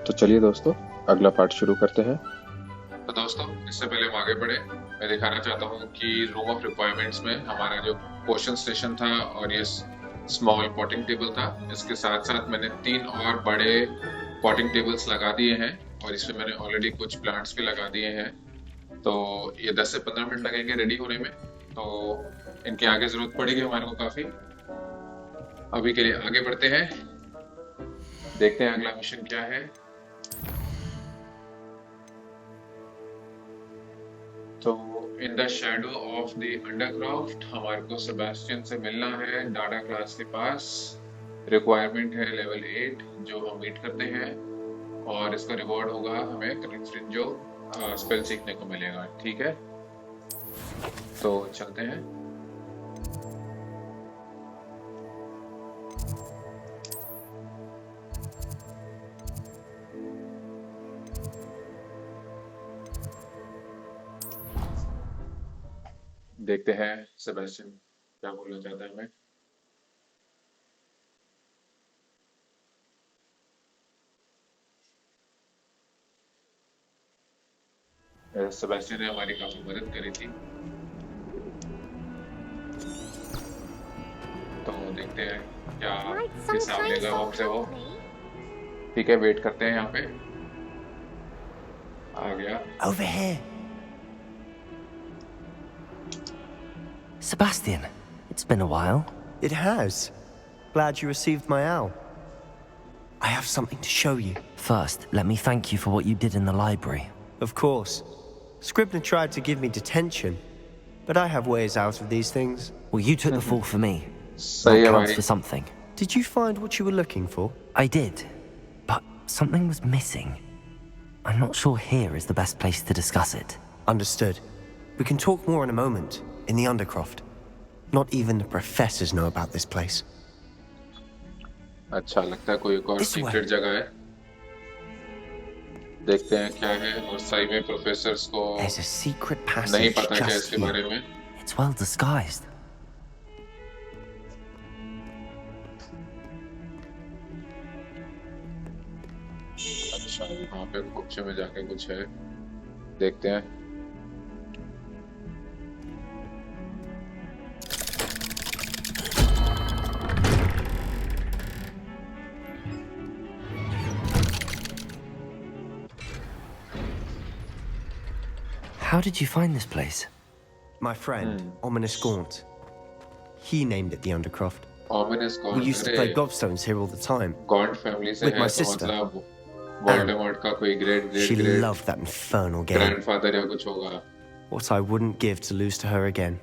तो चलिए दोस्तों, अगला पार्ट शुरू करते हैं। तो दोस्तों, इससे पहले हम आगे बढ़े, मैं दिखाना चाहता हूँ कि रूम ऑफ रिक्वायरमेंट्स में हमारा जो पोशन स्टेशन था और ये स्मॉल पॉटिंग टेबल था, इसके साथ साथ मैंने 3 और बड़े पॉटिंग टेबल्स लगा दिए हैं और इसमें मैंने ऑलरेडी कुछ प्लांट्स भी लगा दिए हैं। तो ये 10 से 15 मिनट लगेंगे रेडी होने में, तो इनकी आगे ज़रूरत पड़ेगी हमारे को काफ़ी। अभी के लिए आगे बढ़ते हैं, देखते हैं अगला मिशन क्या है। तो in the shadow of the undercroft हमारे को सेबेस्टियन से मिलना है, डाटा क्लास के पास। रिक्वायरमेंट है लेवल 8 जो हम मीट करते हैं और इसका रिवॉर्ड होगा हमें कनेक्ट जो स्पेल सीखने को मिलेगा। ठीक है, तो चलते हैं। देखते हैं सेबेस्टियन क्या बोलना चाहता है हमें। सेबेस्टियन ने हमारी काफी मदद करी थी, तो देखते हैं क्या हिसाब लेगा हमसे वो। ठीक है, वेट करते हैं यहाँ पे। आ गया। Over here. Sebastian, it's been a while. It has. Glad you received my owl. I have something to show you. First, let me thank you for what you did in the library. Of course. Scribner tried to give me detention, but I have ways out of these things. Well, you took the fall for me. सही That है counts भाई। for something. Did you find what you were looking for? I did, but something was missing. I'm not sure here is the best place to discuss it. Understood. We can talk more in a moment, in the Undercroft. Not even the professors know about this place. अच्छा, लगता है कोई एक और This way. Secret जगह है। देखते हैं क्या है, और सही में प्रोफेसर्स को There's a secret नहीं passage पता क्या just इसके here. बारे में। It's well disguised. अच्छा, वहाँ पे कक्षा में जाके कुछ है, देखते हैं। How did you find this place? My friend, Ominous Gaunt. He named it the Undercroft. Ominous We Gaunt, used to play gobstones here all the time. Gaunt family से With है, my तो sister. मतलब Voldemort का कोई great She great loved that infernal game. Grandfather या कुछ होगा। What I wouldn't give to lose to her again.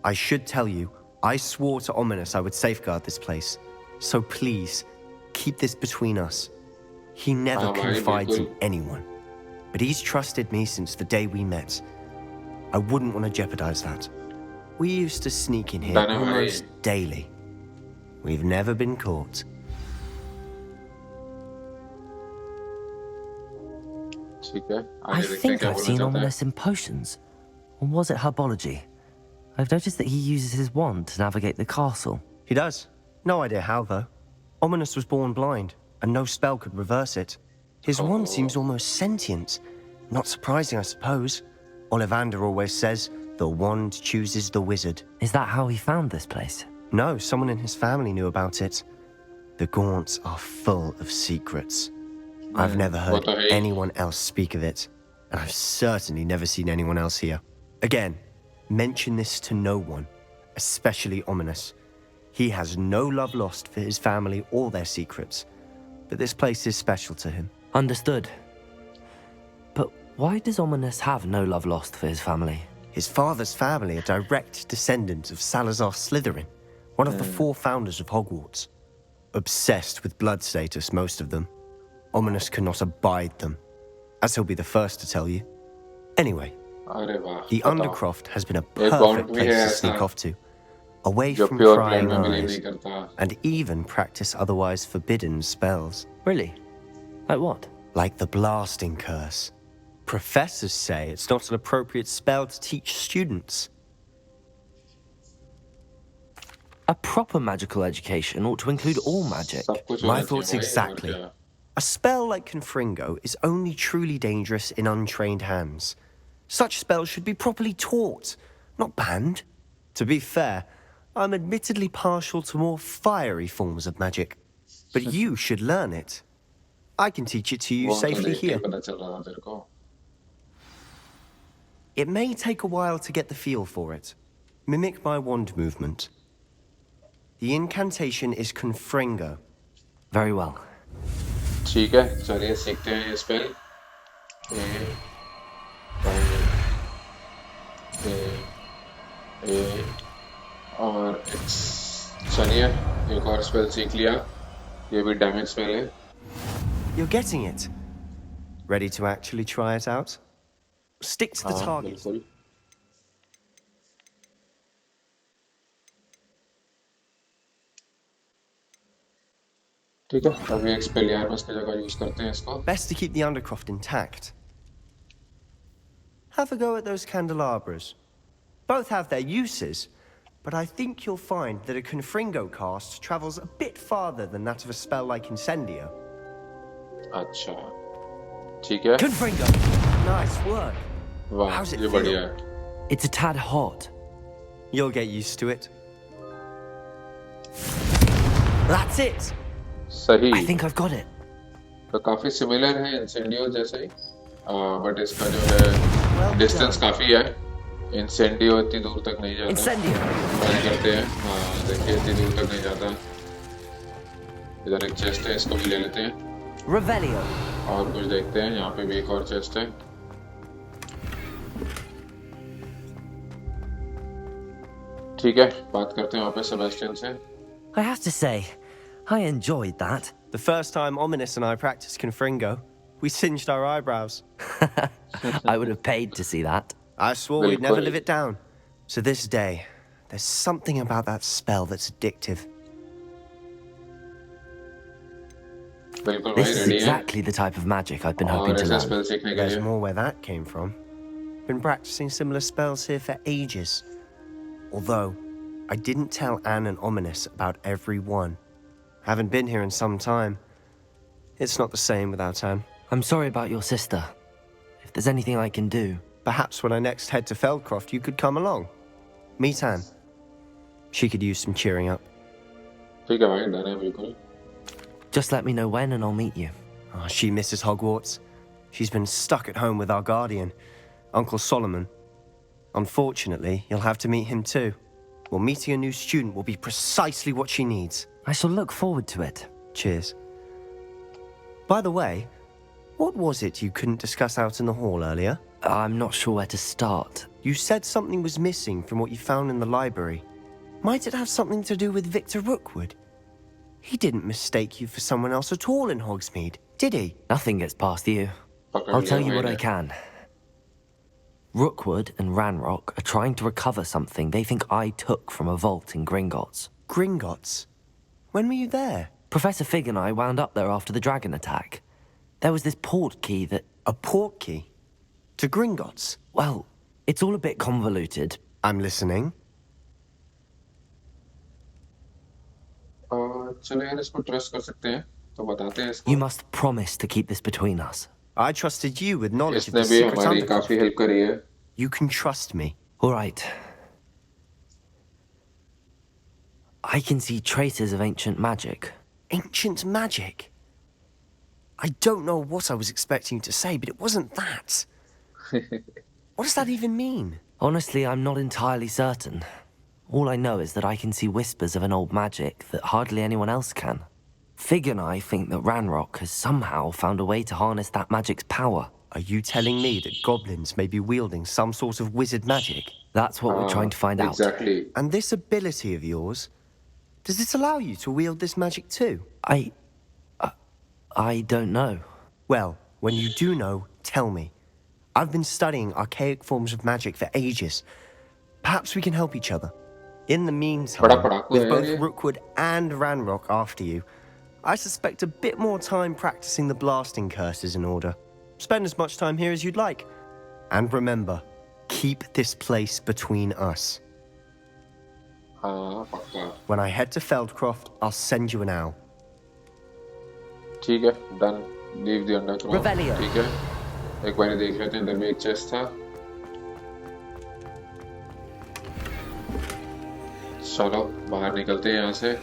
I should tell you, I swore to Ominous I would safeguard this place. So please, keep this between us. He never हाँ भाई, confides in बिल्कुल। anyone. But he's trusted me since the day we met. I wouldn't want to jeopardize that. We used to sneak in here Dana bhai. almost daily. We've never been caught. ठीक है, I आगे देखते हैं think क्या I've बोलना seen चाहता है। Ominous in potions. Or was it herbology? I've noticed that he uses his wand to navigate the castle. He does. No idea how, though. Ominous was born blind, and no spell could reverse it. His wand seems almost sentient. Not surprising, I suppose. Ollivander always says, the wand chooses the wizard. Is that how he found this place? No, someone in his family knew about it. The Gaunts are full of secrets. I've never heard what the heck? anyone else speak of it, and I've certainly never seen anyone else here. Again, mention this to no one, especially Ominous. He has no love lost for his family or their secrets, but this place is special to him. Understood. But why does Ominous have no love lost for his family? His father's family are direct descendants of Salazar Slytherin, one of the 4 founders of Hogwarts. Obsessed with blood status, most of them. Ominous cannot abide them, as he'll be the first to tell you. Anyway, अरे वाह, the बताओ। Undercroft has been a एक perfect gaunt भी place है to sneak ऐसा, off to, away जो from pure prying plan में believe eyes, नहीं करता। and even practice otherwise forbidden spells, Really? Like what? like the Blasting Curse. Professors say it's not an appropriate spell to teach students. A proper magical education ought to include all magic. सब कुछ My होना thoughts चाहिए भाई, और exactly. क्या। A spell like Confringo is only truly dangerous in untrained hands. Such spells should be properly taught, not banned. To be fair, I'm admittedly partial to more fiery forms of magic. But you should learn it. I can teach it to you वो तो safely देख के here. पता चल रहा था तेरे को. It may take a while to get the feel for it. Mimic my wand movement. The incantation is Confringo. Very well. ठीक है, चलिए सीखते हैं ये स्पेल. और चलिए एक और स्पेल सीख लिया. ये भी डैमेज स्पेल है. You're getting it. Ready to actually try it out? Stick to the target. बिल्कुल. ठीक है, अभी एक स्पेल यार बस की जगह यूज करते हैं इसको. Best to keep the Undercroft intact. Have a go at those candelabras. Both have their uses, but I think you'll find that a Confringo cast travels a bit farther than that of a spell like Incendio. अच्छा, ठीक है. Confringo! Nice work. वाह, How's it ये feel? बढ़िया है. It's a tad hot. You'll get used to it. That's it! सही. I think I've got it. तो काफी सिमिलर है इंसेंडियो जैसे ही, बट इसका जो है डिस्टेंस काफी है. इंसेंडियो इतनी दूर तक नहीं जाता. Incendio. ट्राई करते हैं. हाँ देखिए इतनी दूर तक नहीं जाता. इधर एक चेस्ट है, इसको भी ले लेते हैं. Revelio. और कुछ देखते हैं. यहाँ पे भी एक और चेस्ट है. ठीक है, बात करते हैं वहाँ पे सेबेस्टियन से. I have to say, I enjoyed that. The first time Ominous and I practiced Confringo, we singed our eyebrows. I would have paid to see that. I swore we'd never Bilkul. live it down. To this day, there's something about that spell that's addictive. बिल्कुल This भाई is ready है. exactly the type of magic I've been hoping और to ऐसा learn. Spell सीखने के There's लिए. more where that came from. Been practicing similar spells here for ages. Although, I didn't tell Anne and Ominous about every one. Haven't been here in some time. It's not the same without Anne. I'm sorry about your sister. If there's anything I can do. Perhaps when I next head to Feldcroft, you could come along. Meet Anne. She could use some cheering up. ठीक है भाई, done है बिल्कुल. Just let me know when and I'll meet you. Oh, she misses Hogwarts. She's been stuck at home with our guardian, Uncle Solomon. Unfortunately, you'll have to meet him too. Well, meeting a new student will be precisely what she needs. I shall look forward to it. Cheers. By the way, what was it you couldn't discuss out in the hall earlier? I'm not sure where to start. You said something was missing from what you found in the library. Might it have something to do with Victor Rookwood? He didn't mistake you for someone else at all in Hogsmeade, did he? Nothing gets past you. पकड़ I'll लिया tell you भाई what ने. I can. Rookwood and Ranrock are trying to recover something they think I took from a vault in Gringotts. Gringotts? When were you there? Professor Fig and I wound up there after the dragon attack. There was this portkey that... A portkey? To Gringotts? Well, it's all a bit convoluted. I'm listening. चलो यार इसको trust कर सकते हैं, तो बताते हैं इसको. You must promise to keep this between us. I trusted you with knowledge of इसने the भी secret हमारी Undercroft. काफी हेल्प करी है. You can trust me. All right. I can see traces of ancient magic. Ancient magic? I don't know what I was expecting to say, but it wasn't that. What does that even mean? Honestly, I'm not entirely certain. All I know is that I can see whispers of an old magic that hardly anyone else can. Fig and I think that Ranrock has somehow found a way to harness that magic's power. Are you telling me that goblins may be wielding some sort of wizard magic? That's what we're trying to find out. Exactly. And this ability of yours, does it allow you to wield this magic too? I don't know. Well, when you do know, tell me. I've been studying archaic forms of magic for ages. Perhaps we can help each other. In the meantime, बड़ा पढ़ाकू with है both ये. Rookwood and Ranrock after you, I suspect a bit more time practicing the blasting curses in order. Spend as much time here as you'd like. And remember, keep this place between us. हाँ पक्का. When I head to Feldcroft, I'll send you an owl. ठीक है, done. Leave the undercroft. Revelio. ठीक है, एक बार देख लेते हैं। अंदर में एक चेस्ट था। चलो बाहर निकलते हैं यहाँ से।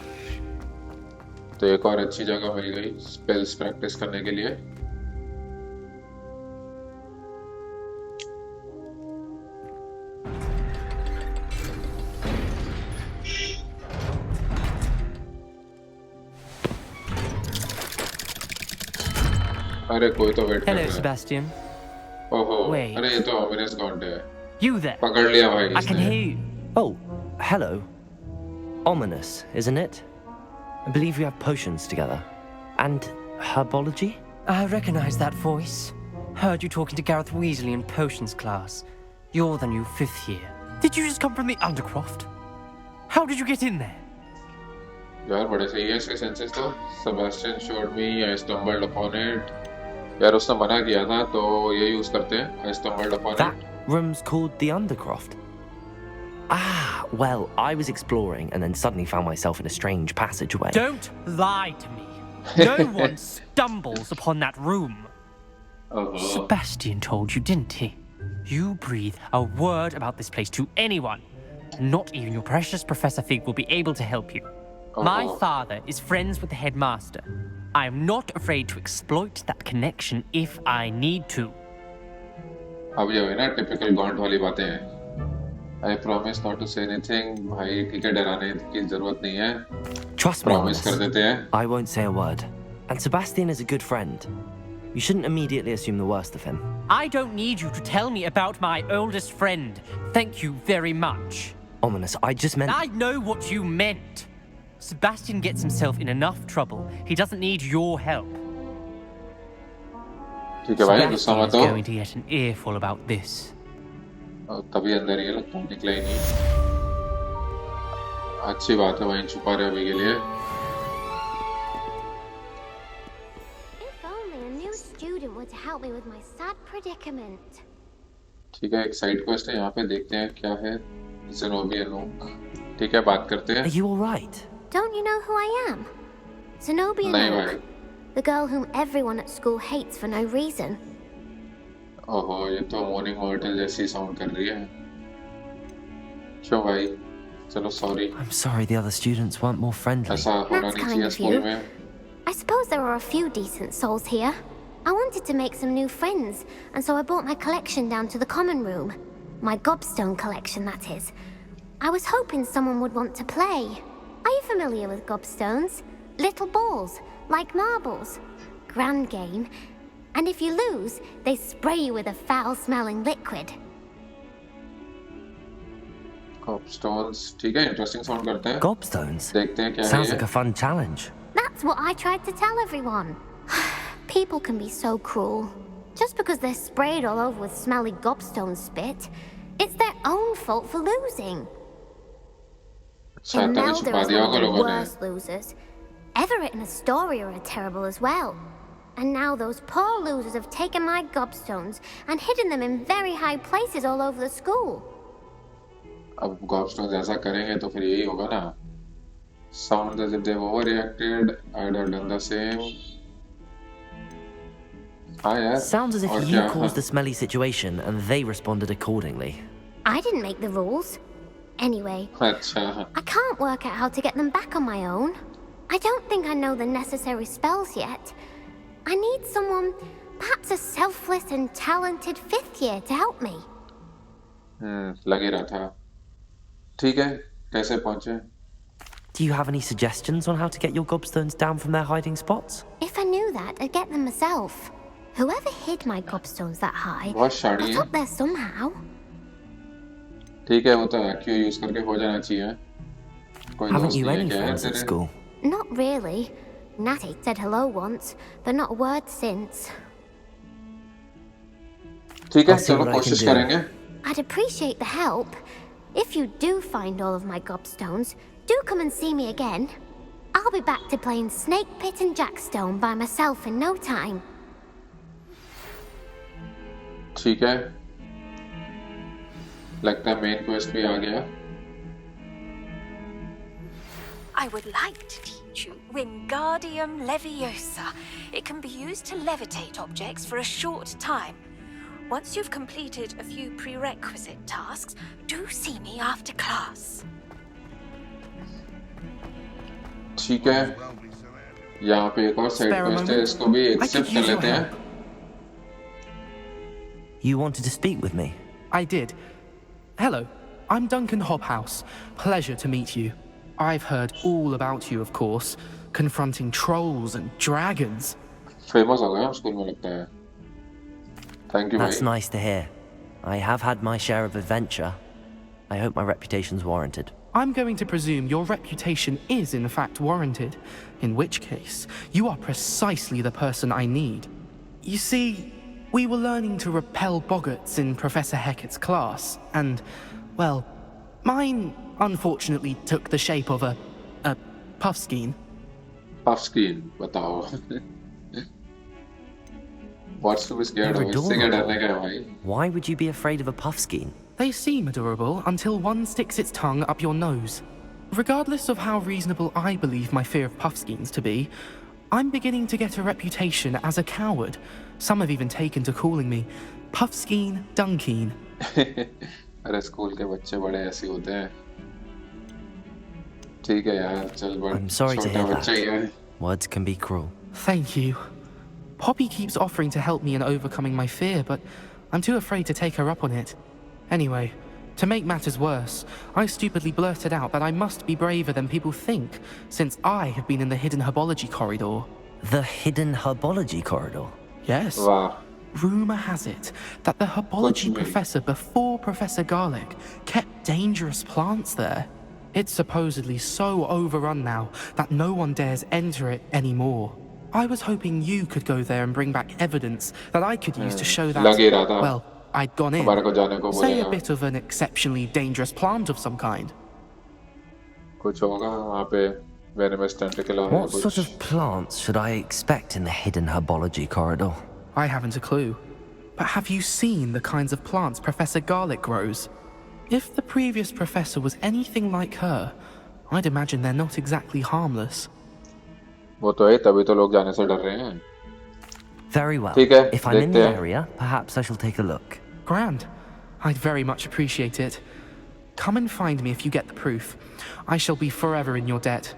तो एक और अच्छी जगह मिल गई स्पेल्स प्रैक्टिस करने के लिए। अरे कोई तो वेट कर Hello, रहा है। Sebastian. ओहो, Wait. अरे ये तो ऑमिनस गॉड है। You there? पकड़ लिया भाई I can इसने। hear you. Oh, hello. Ominous, isn't it? I believe we have potions together. And herbology? I recognize that voice. Heard you talking to Gareth Weasley in potions class. You're the new 5th year. Did you just come from the Undercroft? How did you get in there? यार बड़े सही है इसके senses तो। Sebastian showed me, I stumbled upon it. यार उसने मना किया था तो ये यूज करते हैं। I stumbled upon That it. room's called the Undercroft. Ah, well, I was exploring and then suddenly found myself in a strange passageway. Don't lie to me. No one stumbles upon that room. ओहो, Sebastian told you, didn't he? You breathe a word about this place to anyone. Not even your precious Professor Fig will be able to help you. My ओहो। father is friends with the headmaster. I am not afraid to exploit that connection if I need to. अब ये है ना typical गॉन्ट वाली बातें हैं। I promise not to say anything। भाई ठीक है, डराने की जरूरत नहीं है। Trust me, प्रॉमिस कर Ominous. देते हैं। I won't say a word. And Sebastian is a good friend. You shouldn't immediately assume the worst of him. I don't need you to tell me about my oldest friend. Thank you very much. Ominous, I just meant... I know what you meant. Sebastian gets himself in enough trouble. He doesn't need your help. ठीक है भाई, गुस्सा Sebastian मत is हो। going to get an earful about this. तभी अंदर ही है, लगता है निकला ही नहीं। अच्छी बात है भाई, छुपा रहे अभी के लिए। If only a new student were to help me with my sad predicament. ठीक है, एक साइड क्वेस्ट है यहाँ पे, देखते हैं क्या है। ज़ेनोबिया नोक। ठीक है, बात करते हैं। Are you alright? Don't you know who I am? Zenobia नहीं Nook, भाई। the girl whom everyone at school hates for no reason. ओहो, ये तो मॉर्निंग मॉर्टल जैसी साउंड कर रही है। क्यों भाई? चलो sorry. I'm sorry the other students weren't more friendly. ऐसा होना That's नहीं kind चाहिए of स्कूल you. में। I suppose there are a few decent souls here. I wanted to make some new friends, and so I brought my collection down to the common room. My gobstone collection, that is. I was hoping someone would want to play. Are you familiar with gobstones? Little balls, like marbles. Grand game. And if you lose, they spray you with a foul-smelling liquid. Cobstones, ठीक है, interesting sound करते हैं। Gobstones? देखते हैं क्या है Sounds ये। like a fun challenge. That's what I tried to tell everyone. People can be so cruel. Just because they're sprayed all over with smelly gobstone spit, it's their own fault for losing. अच्छा, तभी Imelda छुपा is दिया one of होगा the लोगों ने। worst losers. Everett and Astoria are terrible as well. And now those poor losers have taken my gobstones and hidden them in very high places all over the school. अब गॉबस्टोन्स ऐसा करेंगे तो फिर यही होगा ना। Sounds as if they've overreacted. I'd have done the same. हाँ यार। Sounds as if और you क्या? caused the smelly situation and they responded accordingly. I didn't make the rules. Anyway, अच्छा, I can't work out how to get them back on my own. I don't think I know the necessary spells yet. I need someone, perhaps a selfless and talented 5th year to help me. लग ही रहा था। ठीक है, कैसे पहुंचे? Do you have any suggestions on how to get your gobstones down from their hiding spots? If I knew that, I'd get them myself. Whoever hid my gobstones that high, बहुत sari got है। up there somehow. ठीक है, वो तो acute use करके हो जाना चाहिए। कोई Haven't दोस्त you नहीं है any क्या है friends at तेरे? school? Not really. Natty said hello once, but not a word since. ठीक है, I'll see चलो what I can कोशिश do. करेंगे। I'd appreciate the help. If you do find all of my gobstones, do come and see me again. I'll be back to playing Snake Pit and Jackstone by myself in no time. ठीक है, लगता है main quest भी आ गया। I would like to teach you Wingardium Leviosa. It can be used to levitate objects for a short time. Once you've completed a few prerequisite tasks, do see me after class. ठीक है, यहाँ पे एक और side Spare a quest है, moment? इसको भी I could accept कर use your लेते हैं. help. You wanted to speak with me? I did. Hello, I'm Duncan Hobhouse. Pleasure to meet you. I've heard all about you, of course, confronting trolls and dragons. Famous हो गया school में लगता है. Thank you That's भाई. nice to hear. I have had my share of adventure. I hope my reputation's warranted. I'm going to presume your reputation is in fact warranted, in which case, you are precisely the person I need. You see, we were learning to repel boggarts in Professor Hecat's class, and, well, mine unfortunately took the shape of a puffskein. Puffskein, बताओ. What's to be scared They're of? इससे क्या adorable. डरने का है भाई? Why would you be afraid of a puffskein? They seem adorable until one sticks its tongue up your nose. Regardless of how reasonable I believe my fear of puffskeins to be, I'm beginning to get a reputation as a coward. Some have even taken to calling me Puffskein Dunkeen. अरे school के बच्चे बड़े ऐसे होते हैं. ठीक है यार, चल बड़. I'm sorry to छोटा hear बच्चा ही है. that. Words can be cruel. Thank you. Poppy keeps offering to help me in overcoming my fear, but I'm too afraid to take her up on it. Anyway, to make matters worse, I stupidly blurted out that I must be braver than people think, since I have been in the hidden herbology corridor. The hidden herbology corridor? Yes. वाह. Rumour has it that the herbology Kuch bhi. professor before Professor Garlic kept dangerous plants there. It's supposedly so overrun now that no one dares enter it anymore. I was hoping you could go there and bring back evidence that I could use to show that, लग ही रहा था. well, I'd gone in. हमारे को जाने को Say a बोलेगा. bit of an exceptionally dangerous plant of some kind. कुछ होगा वहाँ पे venomous tentacle है What कुछ. sort of plants should I expect in the hidden herbology corridor? I haven't a clue. But have you seen the kinds of plants Professor Garlic grows? If the previous professor was anything like her, I'd imagine they're not exactly harmless. वो तो है, तभी तो लोग जाने से डर रहे हैं. Very well. ठीक है, If I'm in देखते the हैं. area, perhaps I shall take a look. Grand. I'd very much appreciate it. Come and find me if you get the proof. I shall be forever in your debt.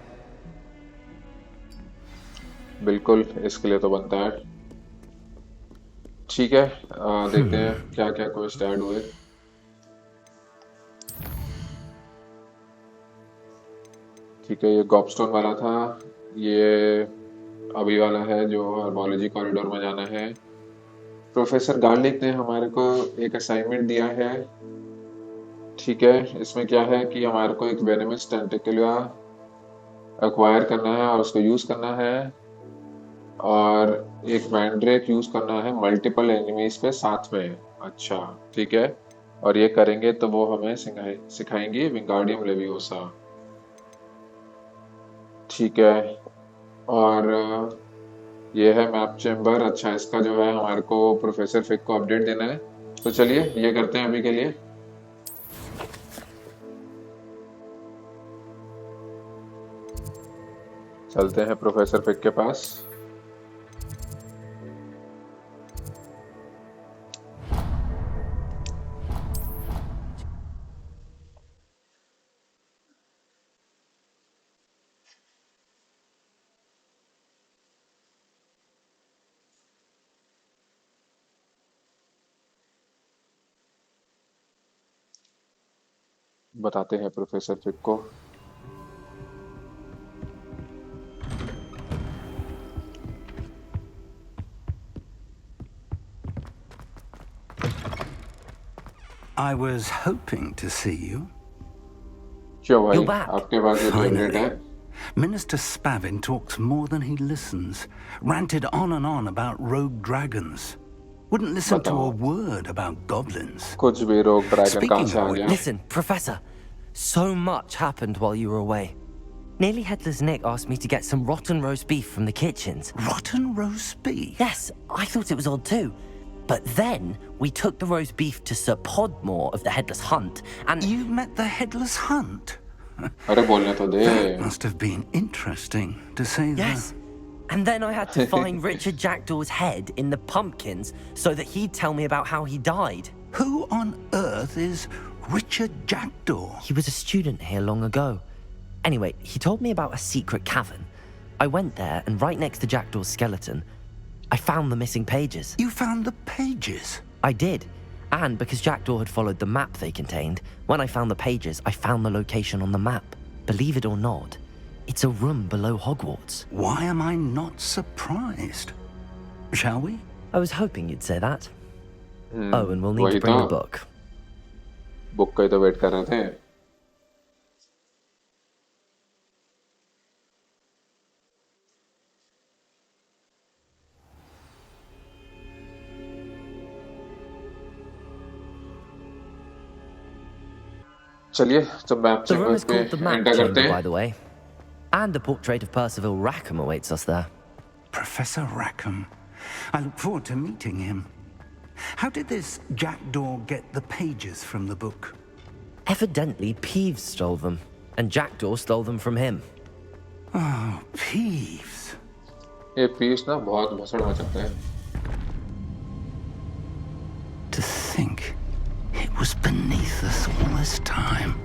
बिल्कुल, इसके लिए तो बनता है. ठीक है, देखते हैं क्या क्या क्वेस्ट ऐड हुए. ठीक है, ये गॉबस्टोन वाला था. ये अभी वाला है जो हर्बोलॉजी कॉरिडोर में जाना है. प्रोफेसर गार्लिक ने हमारे को एक असाइनमेंट दिया है. ठीक है, इसमें क्या है कि हमारे को एक वेनेमस टेंटिकुला एक्वायर करना है और उसको यूज करना है, और एक मैंड्रेक यूज करना है मल्टीपल एनिमीज पे साथ में. अच्छा, ठीक है, और ये करेंगे तो वो हमें सिखाएंगी विंगार्डियम लेवियोसा. ठीक है, और ये है मैप चेम्बर. अच्छा, इसका जो है हमारे को प्रोफेसर फिक को अपडेट देना है, तो चलिए ये करते हैं अभी के लिए. चलते हैं प्रोफेसर फिक के पास. बताते हैं प्रोफेसर फिक को. I was hoping to see you. क्यों भाई, You're back. आपके पास ये अपडेट है? Minister Spavin talks more than he listens. Ranted on and on about rogue dragons. Wouldn't listen to a word about goblins. कुछ भी रोग dragon कहाँ से आ गया? Listen, Professor, so much happened while you were away. Nearly Headless Nick asked me to get some rotten roast beef from the kitchens. Rotten roast beef? Yes, I thought it was odd too. But then we took the roast beef to Sir Podmore of the Headless Hunt, and You met the Headless Hunt? अरे बोलने तो दे। That must have been interesting, to say Yes. And then I had to find Richard Jackdaw's head in the pumpkins so that he'd tell me about how he died. that. Who on earth is Richard Jackdaw? He was a student here long ago. Anyway, he told me about a secret cavern. I went there, and right next to Jackdaw's skeleton, I found the missing pages. You found the pages? I did. And because Jackdaw had followed the map they contained, when I found the pages, I found the location on the map. Believe it or not, it's a room below Hogwarts. Why am I not surprised? Shall we? I was hoping you'd say that. Oh, and we'll need to वही bring the तो book. Book का ही तो wait कर रहे थे। चलिए तो map The room is पे called the Map एंटर करते Chamber, by हैं। the way. And a portrait of Percival Rackham awaits us there. Professor Rackham. I look forward to meeting him. How did this Jackdaw get the pages from the book? Evidently, Peeves stole them, and Jackdaw stole them from him. Oh, Peeves. ये piece ना बहुत भसड़ मचाता है। To think it was beneath us all this time.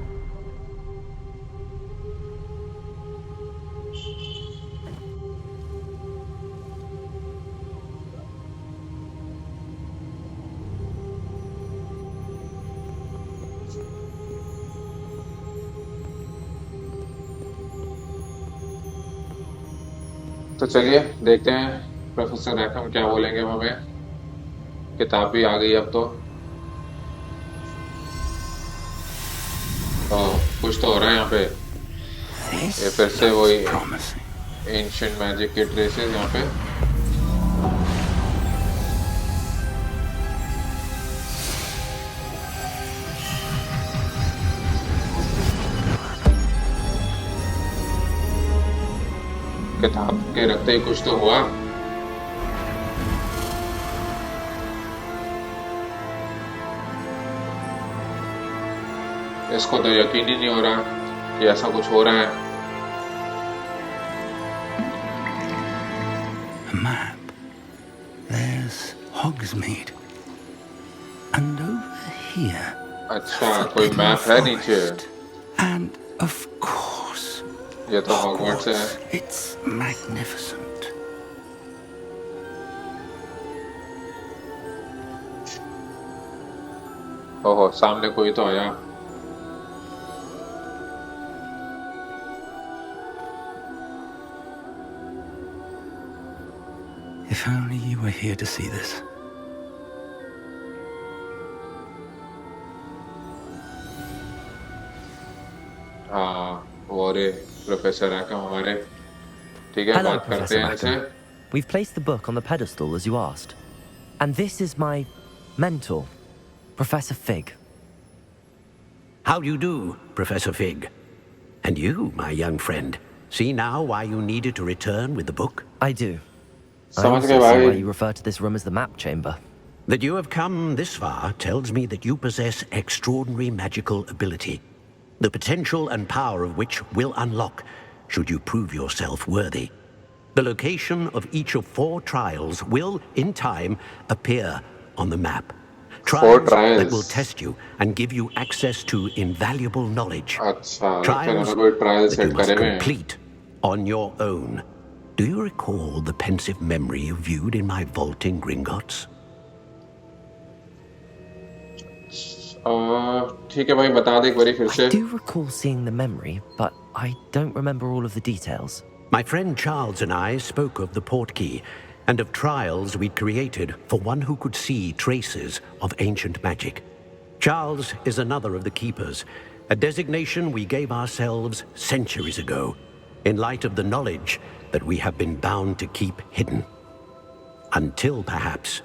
तो चलिए देखते हैं professor रैकम क्या बोलेंगे हमें। किताब भी आ गई अब तो। कुछ तो हो रहा है यहाँ पे। ये फिर से वही एंशिएंट मैजिक के ट्रेसेस यहाँ पे। किताब के रखते ही कुछ तो हुआ। इसको तो यकीन ही नहीं हो रहा कि ऐसा कुछ हो रहा है। A map. There's Hogsmeade. And over here. अच्छा कोई मैप है नीचे। And of course. ये तो हॉगवर्ट्स है। It's magnificent. ओहो सामने कोई तो आया। If only you were here to see this. हाँ वो रे प्रोफेसर रैकम हमारे। ठीक है Hello, बात करते Professor हैं इनसे। Rackham. We've placed the book on the pedestal as you asked. And this is my mentor, Professor Fig. How do you do, Professor Fig? And you, my young friend, see now why you needed to return with the book? I do. I समझ also गए see why भाई। you refer to this room as the map chamber. That you have come this far tells me that you possess extraordinary magical ability, the potential and power of which will unlock should you prove yourself worthy. The location of each of 4 trials will, in time, appear on the map. Trials that will test you and give you access to invaluable knowledge. अच्छा Trials लगता है कोई trial that you set must करे हुए हैं। complete on your own. Do you recall the pensive memory you viewed in my vaulting Gringotts? ठीक है भाई बता दे एक बारी फिर से। I do recall seeing the memory, but I don't remember all of the details. My friend Charles and I spoke of the Portkey and of trials we'd created for one who could see traces of ancient magic. Charles is another of the Keepers, a designation we gave ourselves centuries ago, in light of the knowledge that we have been bound to keep hidden. Until perhaps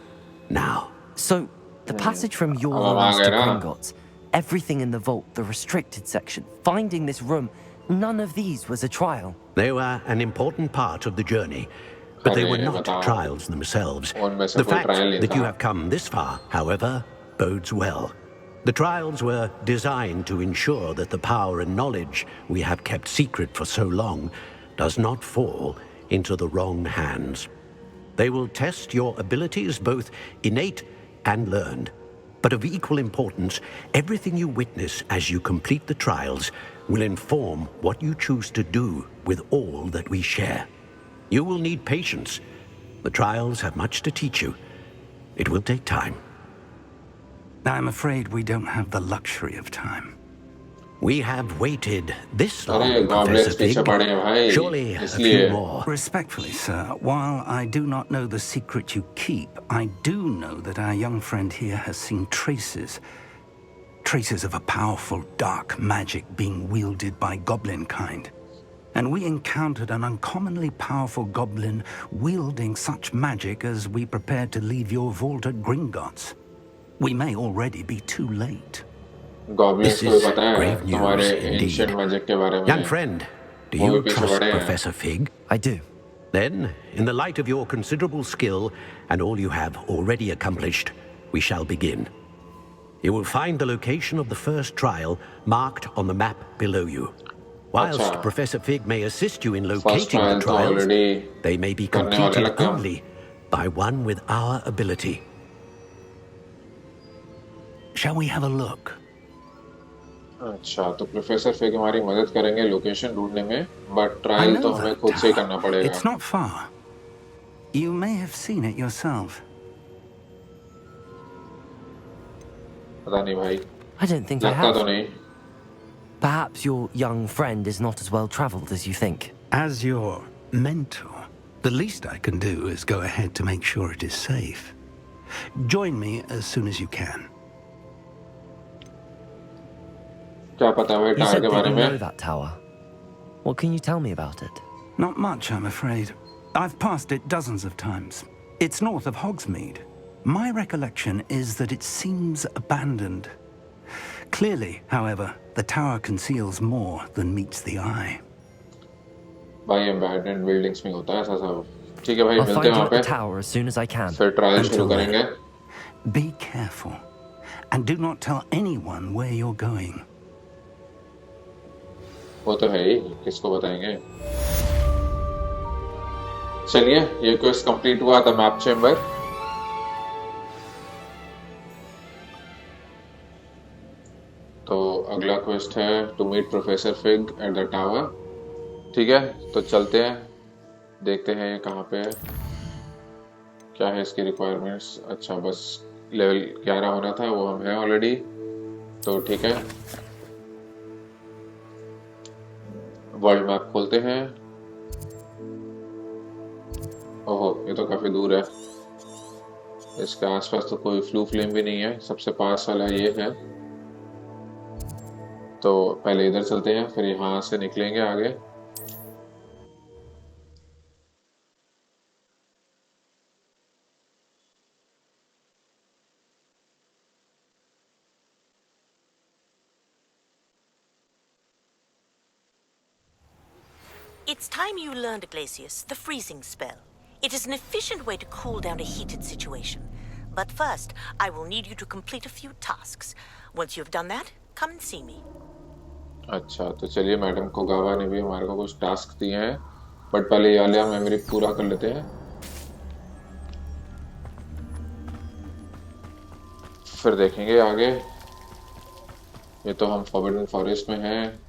now. So, the passage from your Oh, rooms to Margaret. Gringotts, everything in the vault, the restricted section, finding this room, none of these was a trial. They were an important part of the journey, but they were not trials themselves. उनमें से The कोई fact trial नहीं that you था। have come this far, however, bodes well. The trials were designed to ensure that the power and knowledge we have kept secret for so long does not fall into the wrong hands. They will test your abilities, both innate and learned. But of equal importance, everything you witness as you complete the trials will inform what you choose to do with all that we share. You will need patience. The trials have much to teach you. It will take time. I'm afraid we don't have the luxury of time. We have waited this long, अरे Professor गॉबलेट्स पीछे Fig. पड़े हैं भाई, Surely a इसलिए few more. Respectfully, sir, while I do not know the secret you keep, I do know that our young friend here has seen traces of a powerful dark magic being wielded by goblin kind. And we encountered an uncommonly powerful goblin wielding such magic as we prepared to leave your vault at Gringotts. We may already be too late. Goblins को भी पता है grave news तुम्हारे indeed. Ancient magic के बारे में। Young friend, do वो भी you पीछे trust पड़े हैं। Professor Fig? I do. Then, in the light of your considerable skill and all you have already accomplished, we shall begin. You will find the location of the first trial marked on the map below you. Whilst अच्छा। Professor Fig may assist you in First locating trial the तो trials, already they may be करने वाले completed लगे हम। only by one with our ability. Shall we have a look? अच्छा, तो professor fig हमारी मदद करेंगे लोकेशन ढूंढने में, बट I ट्रायल know तो हमें that खुद से ही tower. करना पड़ेगा। It's not far. You may have seen it yourself. पता नहीं भाई, I don't think I लगता तो have. नहीं। Perhaps your young friend is not as well travelled as you think. As your mentor, the least I can do is go ahead to make sure it is safe. Join me as soon as you can. क्या पता भाई You tower said के that बारे you में? know that tower. What can you tell me about it? Not much, I'm afraid. I've passed it dozens of times. It's north of Hogsmeade. My recollection is that it seems abandoned. Clearly, however, the tower conceals more than meets the eye. भाई abandoned buildings में होता है ऐसा सब। ठीक है भाई, I'll मिलते find हैं you वहाँ at the पे, tower as soon as I can. फिर ट्रायल शुरू Until then. करेंगे। Be careful, and do not tell anyone where you're going. वो तो है ही, किसको बताएंगे। चलिए, ये क्वेस्ट कंप्लीट हुआ था मैप चेम्बर। तो अगला क्वेस्ट है to meet professor Fig at the tower. ठीक है, तो चलते हैं, देखते हैं ये कहाँ पे है, क्या है इसकी रिक्वायरमेंट्स। अच्छा, बस लेवल 11 होना था, वो हम हैं ऑलरेडी, तो ठीक है। वर्ल्ड मैप खोलते हैं। ओहो, ये तो काफी दूर है, इसके आसपास तो कोई फ्लू फ्लेम भी नहीं है, सबसे पास वाला ये है। तो पहले इधर चलते हैं, फिर यहाँ से निकलेंगे आगे। It's time you learned, Glacius, the freezing spell. It is an efficient way to cool down a heated situation. But first, I will need you to complete a few tasks. Once you've done that, come and see me. अच्छा, तो चलिए, madam कोगावा ने भी हमारे को कुछ task दिए हैं, बट पहले ये वाला मेमोरी पूरा कर लेते हैं, फिर देखेंगे आगे। ये तो हम फॉरबिडन फॉरेस्ट में हैं,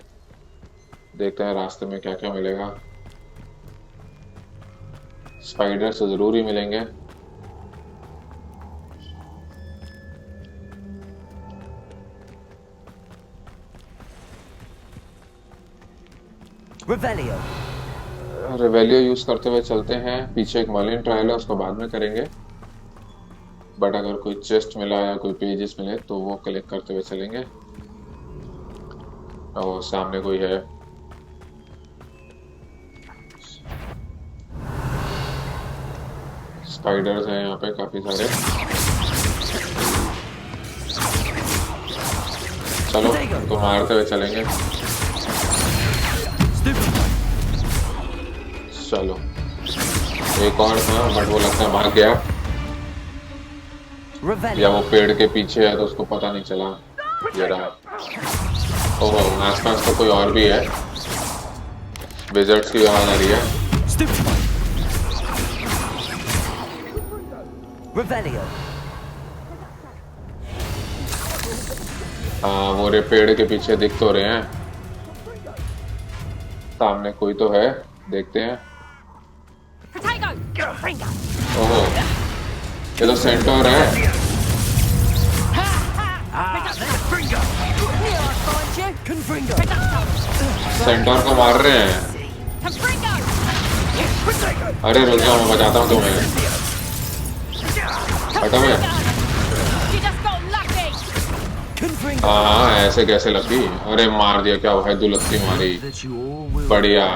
देखते हैं रास्ते में क्या क्या मिलेगा। स्पाइडर तो जरूर ही मिलेंगे। Revelio. रेवेलियो यूज करते हुए चलते हैं। पीछे एक मलिन ट्रायल है, उसको बाद में करेंगे, बट अगर कोई चेस्ट मिला या कोई पेजेस मिले तो वो कलेक्ट करते हुए चलेंगे। और सामने कोई है, स्पाइडर्स हैं यहाँ पे काफी सारे। चलो, तो मारते हुए चलेंगे। चलो, एक और था, बट वो लगता है भाग गया, या वो पेड़ के पीछे है तो उसको पता नहीं चला। ये रहा। ओहो, आसपास तो कोई और भी है। विज़र्ड्स की आवाज आ रही है। हाँ, वो रे पेड़ के पीछे दिख तो रहे हैं। सामने कोई तो है, देखते हैं। ओहो, ये तो सेंटोर है। सेंटोर को मार रहे हैं। अरे रुक जाओ, मैं बचाता हूँ तुम्हें। हटो मैं। हाँ, ऐसे कैसे लगी? अरे मार दिया, क्या है दुलत्ती मारी। बढ़िया,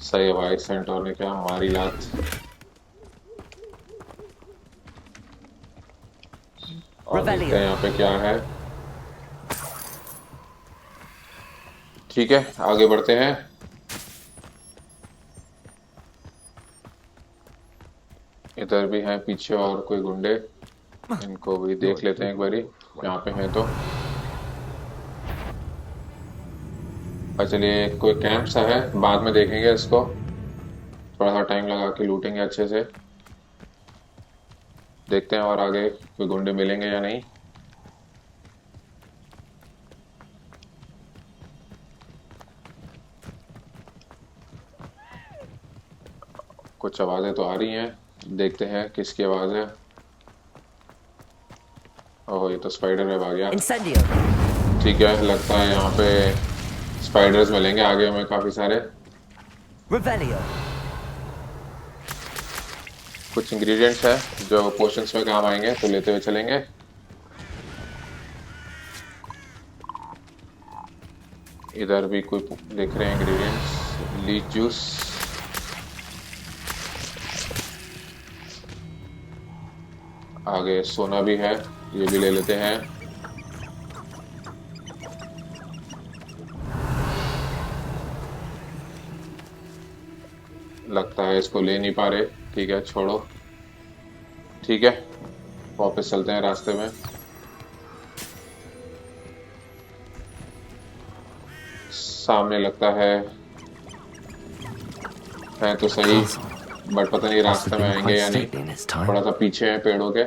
सही है भाई, सेंटोर ने क्या मारी लात। और देखते हैं यहाँ पे क्या है। ठीक है, आगे बढ़ते हैं। इधर भी हैं पीछे और कोई गुंडे, इनको भी देख लेते हैं एक बारी, यहाँ पे हैं तो। चलिए, कोई कैंप सा है, बाद में देखेंगे इसको। थोड़ा सा टाइम लगा के लूटेंगे अच्छे से। देखते हैं और आगे कोई गुंडे मिलेंगे या नहीं। कुछ आवाजें तो आ रही हैं, देखते हैं किसकी आवाज है। ओह, ये तो स्पाइडर वेब आ गया। ठीक है, लगता है यहाँ पे स्पाइडर्स मिलेंगे आगे हमें काफी सारे। कुछ इंग्रेडिएंट्स है जो पोशंस में काम आएंगे, तो लेते हुए चलेंगे। इधर भी कोई देख रहे हैं इंग्रेडिएंट्स। लीच जूस, आगे सोना भी है, ये भी ले लेते हैं। लगता है इसको ले नहीं पा रहे। ठीक है, छोड़ो। ठीक है, वापस चलते हैं रास्ते में। सामने लगता है तो सही, बट पता नहीं रास्ते में आएंगे या नहीं। थोड़ा सा पीछे है पेड़ों के।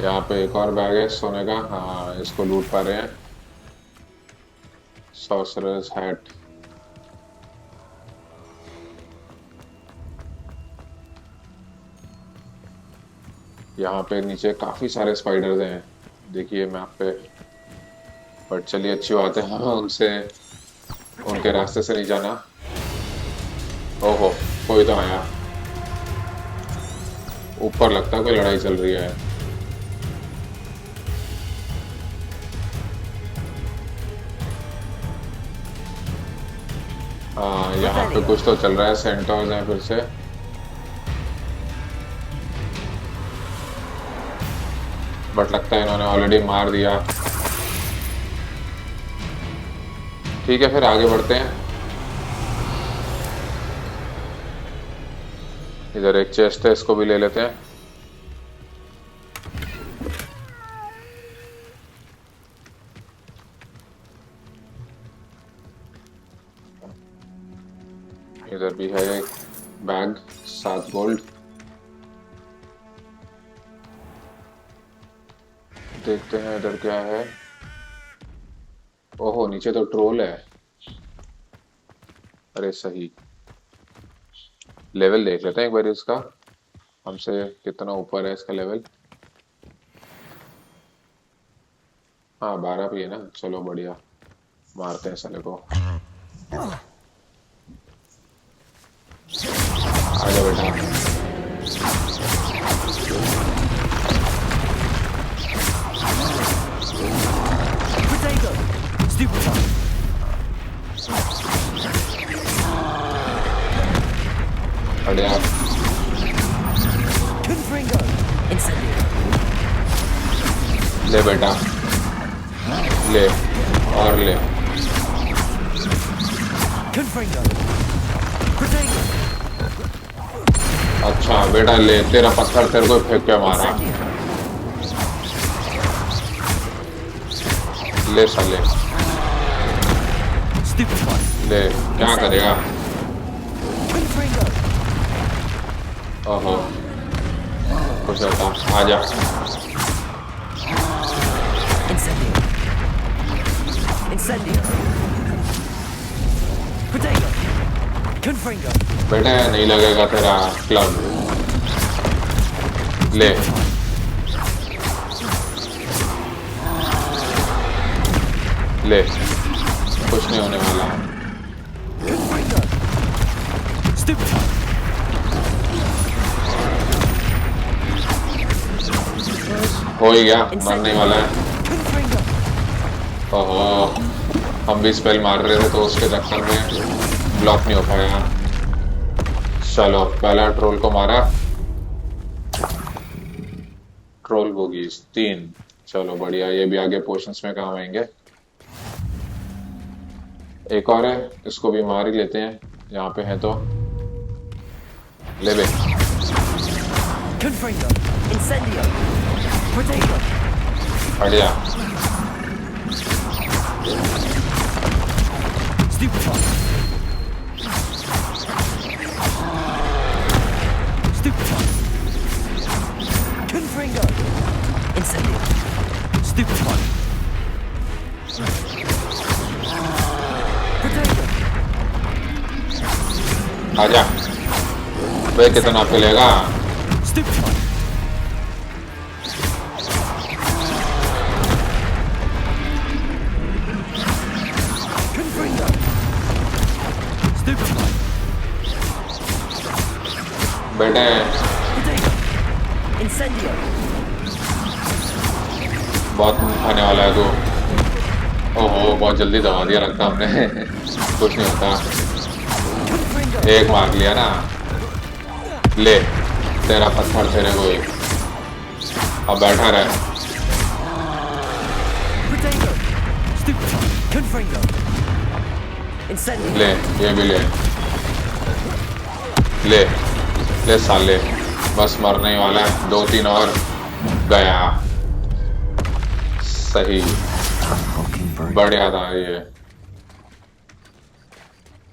यहाँ पे एक और बैग है सोने का। हाँ, इसको लूट पा रहे हैं। Sorcerers hat. यहाँ पे नीचे काफी सारे स्पाइडर्स हैं, देखिए मैप पे। बट चलिए, अच्छी बात है, हमें उनसे उनके रास्ते से नहीं जाना। ओहो, कोई तो आया। ऊपर लगता है कोई लड़ाई चल रही है। हाँ, यहाँ पे कुछ तो चल रहा है। सेंटर्स हैं फिर से। बट लगता है इन्होंने ऑलरेडी मार दिया। ठीक है, फिर आगे बढ़ते हैं। इधर एक चेस्ट है, इसको भी ले लेते हैं। इधर भी है एक बैग, 7 गोल्ड। देखते हैं इधर क्या है। ओहो, नीचे तो ट्रोल है। अरे सही, लेवल देख लेते हैं एक बार इसका, हमसे कितना ऊपर है इसका लेवल। हाँ, 12 भी है ना। चलो बढ़िया, मारते हैं साले को। आजा बेटा। बढ़िया, ले बेटा, ले और ले। अच्छा बेटा ले, तेरा पत्थर तेरे को फेंक के मारा। ले साले, ले क्या करेगा? ओहो, कुछ होता, आजा। बेटा नहीं लगेगा तेरा क्लब। ले ले, कुछ नहीं होने वाला। हो ही गया, मरने वाला है। ओहो, हम भी स्पेल मार रहे थे तो उसके चक्कर में ब्लॉक नहीं हो पाया। चलो पहला ट्रोल को मारा। Troll bogies 3। चलो बढ़िया, ये भी आगे पोशंस में काम आएंगे। एक और है, इसको भी मार ही लेते हैं, यहाँ पे है तो। ले बे, बढ़िया। आजा, वे कितना पिलेगा? बेटे बहुत खाने वाला है तू। ओहो, बहुत जल्दी दबा दिया लगता हमने। कुछ नहीं होता, एक मार लिया ना। ले तेरा पत्थर तेरे को, अब बैठा रहे। ले ये भी ले, ले ले साले, बस मरने वाला है। 2-3 और, गया। सही, बढ़िया था ये।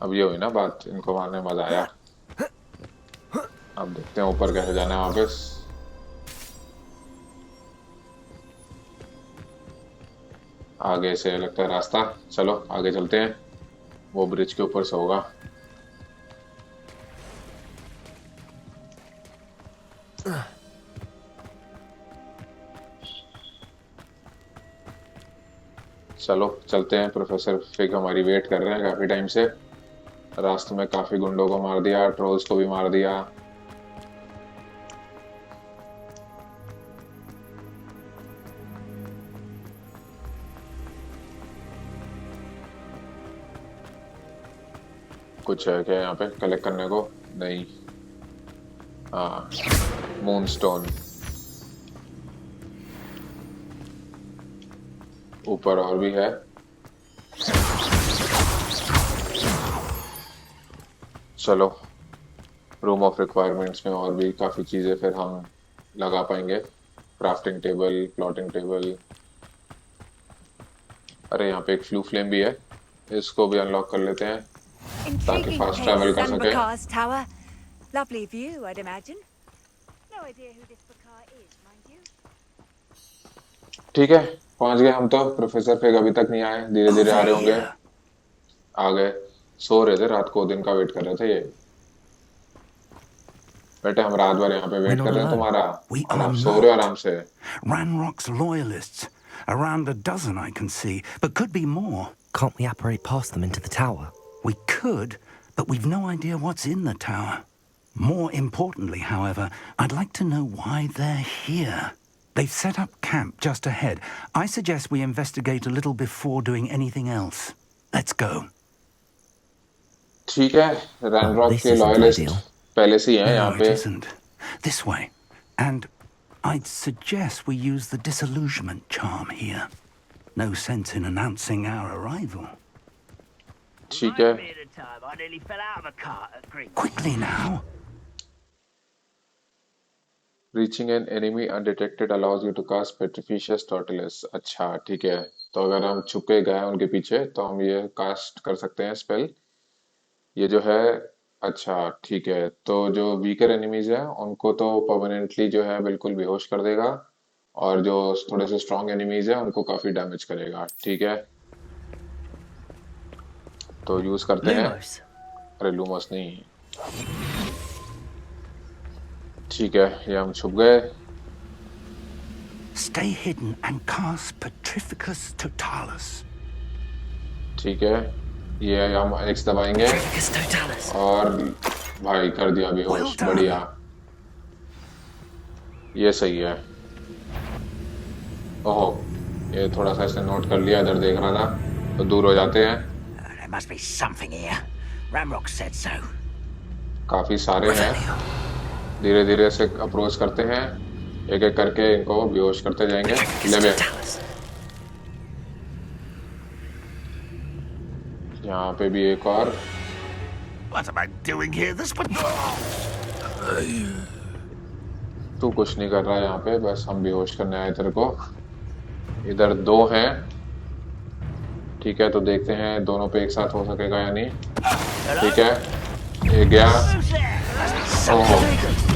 अब ये हुई ना बात, इनको मारने में मजा आया। अब देखते हैं ऊपर कैसे जाना है वापस। आगे से लगता है रास्ता, चलो आगे चलते हैं। वो ब्रिज के ऊपर से होगा। चलो चलते हैं, प्रोफेसर फिग हमारी वेट कर रहे हैं काफी टाइम से। रास्ते में काफी गुंडों को मार दिया, ट्रोल्स को भी मार दिया। कुछ है क्या यहाँ पे कलेक्ट करने को? नहीं। हाँ, मूनस्टोन। ऊपर और भी है। चलो, रूम ऑफ रिक्वायरमेंट्स में और भी काफी चीजें फिर हम लगा पाएंगे। Crafting table, plotting table. अरे यहाँ पे एक फ्लू फ्लेम भी है, इसको भी अनलॉक कर लेते हैं ताकि फास्ट ट्रैवल कर सके। Lovely view, I'd imagine. No idea who this Bakar is, mind you. ठीक है, पहुंच गए हम तो। प्रोफेसर फिग अभी तक नहीं आए, धीरे धीरे आ रहे होंगे। आ गए, सो रहे थे रात को, दिन का वेट कर रहे थे ये। बेटे हम रात भर यहाँ पे वेट कर रहे हैं तुम्हारा, और आप सो रहे हो आराम से। Ranrock's loyalists, around a dozen I can see, but could be more. Can't we apparate past them into the tower? We could, but we've no idea what's in the tower. More importantly, however, I'd like to know why they're here. They've set up camp just ahead. I suggest we investigate a little before doing anything else. Let's go. ठीक है, Ranrok के loyalist पहले से ही हैं यहाँ पे। It isn't. This way. And I'd suggest we use the disillusionment charm here. No sense in announcing our arrival. ठीक है, time I nearly fell out of a cart at Green. Quickly now. Reaching an enemy undetected allows you to cast Petrificious Tortoise. अच्छा ठीक है, तो अगर हम छुप के गए उनके पीछे तो हम ये कास्ट कर सकते हैं स्पेल। ये जो है, अच्छा ठीक है, तो जो वीकर एनिमीज है उनको तो परमानेंटली जो है बिल्कुल बेहोश कर देगा, और जो थोड़े से स्ट्रॉन्ग एनिमीज है उनको काफी डैमेज करेगा। ठीक है, तो यूज करते हैं। अरे लूमस नहीं, ठीक है, ये हम छुप गए। Stay hidden and cast Petrificus Totalis. ठीक है, ये हम एक्स दबाएंगे और भाई कर दिया बेहोश। बढ़िया, ये सही है। ओहो, ये थोड़ा सा इसने नोट कर लिया, इधर देख रहा था, तो दूर हो जाते हैं। There must be something here. Ramrock said so. काफी सारे हैं, धीरे धीरे से अप्रोच करते हैं, एक एक करके इनको बेहोश करते जाएंगे। ले बे, यहाँ पे भी एक और। What am I doing here? This would... तू कुछ नहीं कर रहा है यहाँ पे, बस हम बेहोश करने आए तेरे को। इधर दो हैं, ठीक है, तो देखते हैं दोनों पे एक साथ हो सकेगा या नहीं। ठीक है, ये गया। ओह,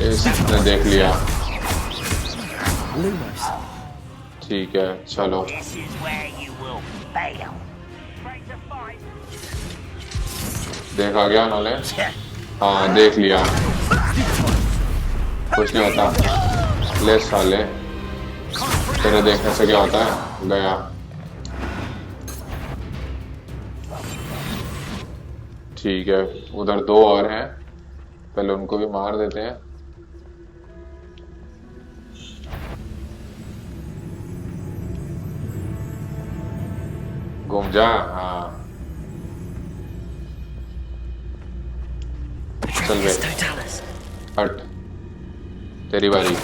इसने देख लिया। ठीक है, चलो। देखा गया उन्होंने, हाँ देख लिया, कुछ नहीं होता। ले साले, तेरे देखने से क्या होता है। गया। ठीक है, उधर दो और हैं, पहले उनको भी मार देते हैं। घूम जा, हाँ चल बे, हट, तेरी बारी।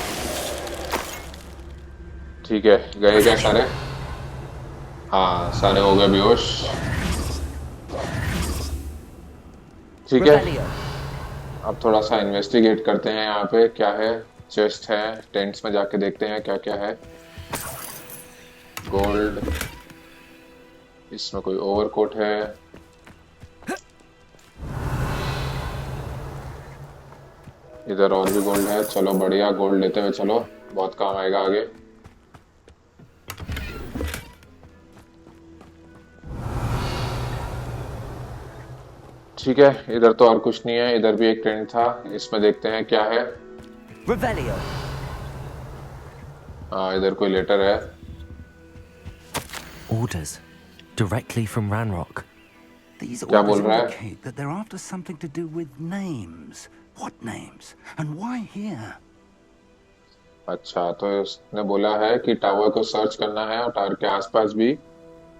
ठीक है, गए क्या सारे? हाँ, सारे हो गए बेहोश। ठीक है, अब थोड़ा सा इन्वेस्टिगेट करते हैं। यहाँ पे क्या है? चेस्ट है, टेंट्स में जाके देखते हैं क्या क्या है। गोल्ड, इसमें कोई ओवरकोट है। इधर और भी गोल्ड है, चलो बढ़िया, गोल्ड लेते हुए चलो, बहुत काम आएगा आगे। ठीक है, इधर तो और कुछ नहीं है, इधर भी एक टेंट था, इसमें देखते हैं क्या है। हाँ, इधर कोई लेटर है। Orders directly from Ranrock. These क्या बोल orders रहा है? indicate that they're after something to do with names. What names? And why here? अच्छा, तो उसने बोला है कि टावर को सर्च करना है और टावर के आसपास भी,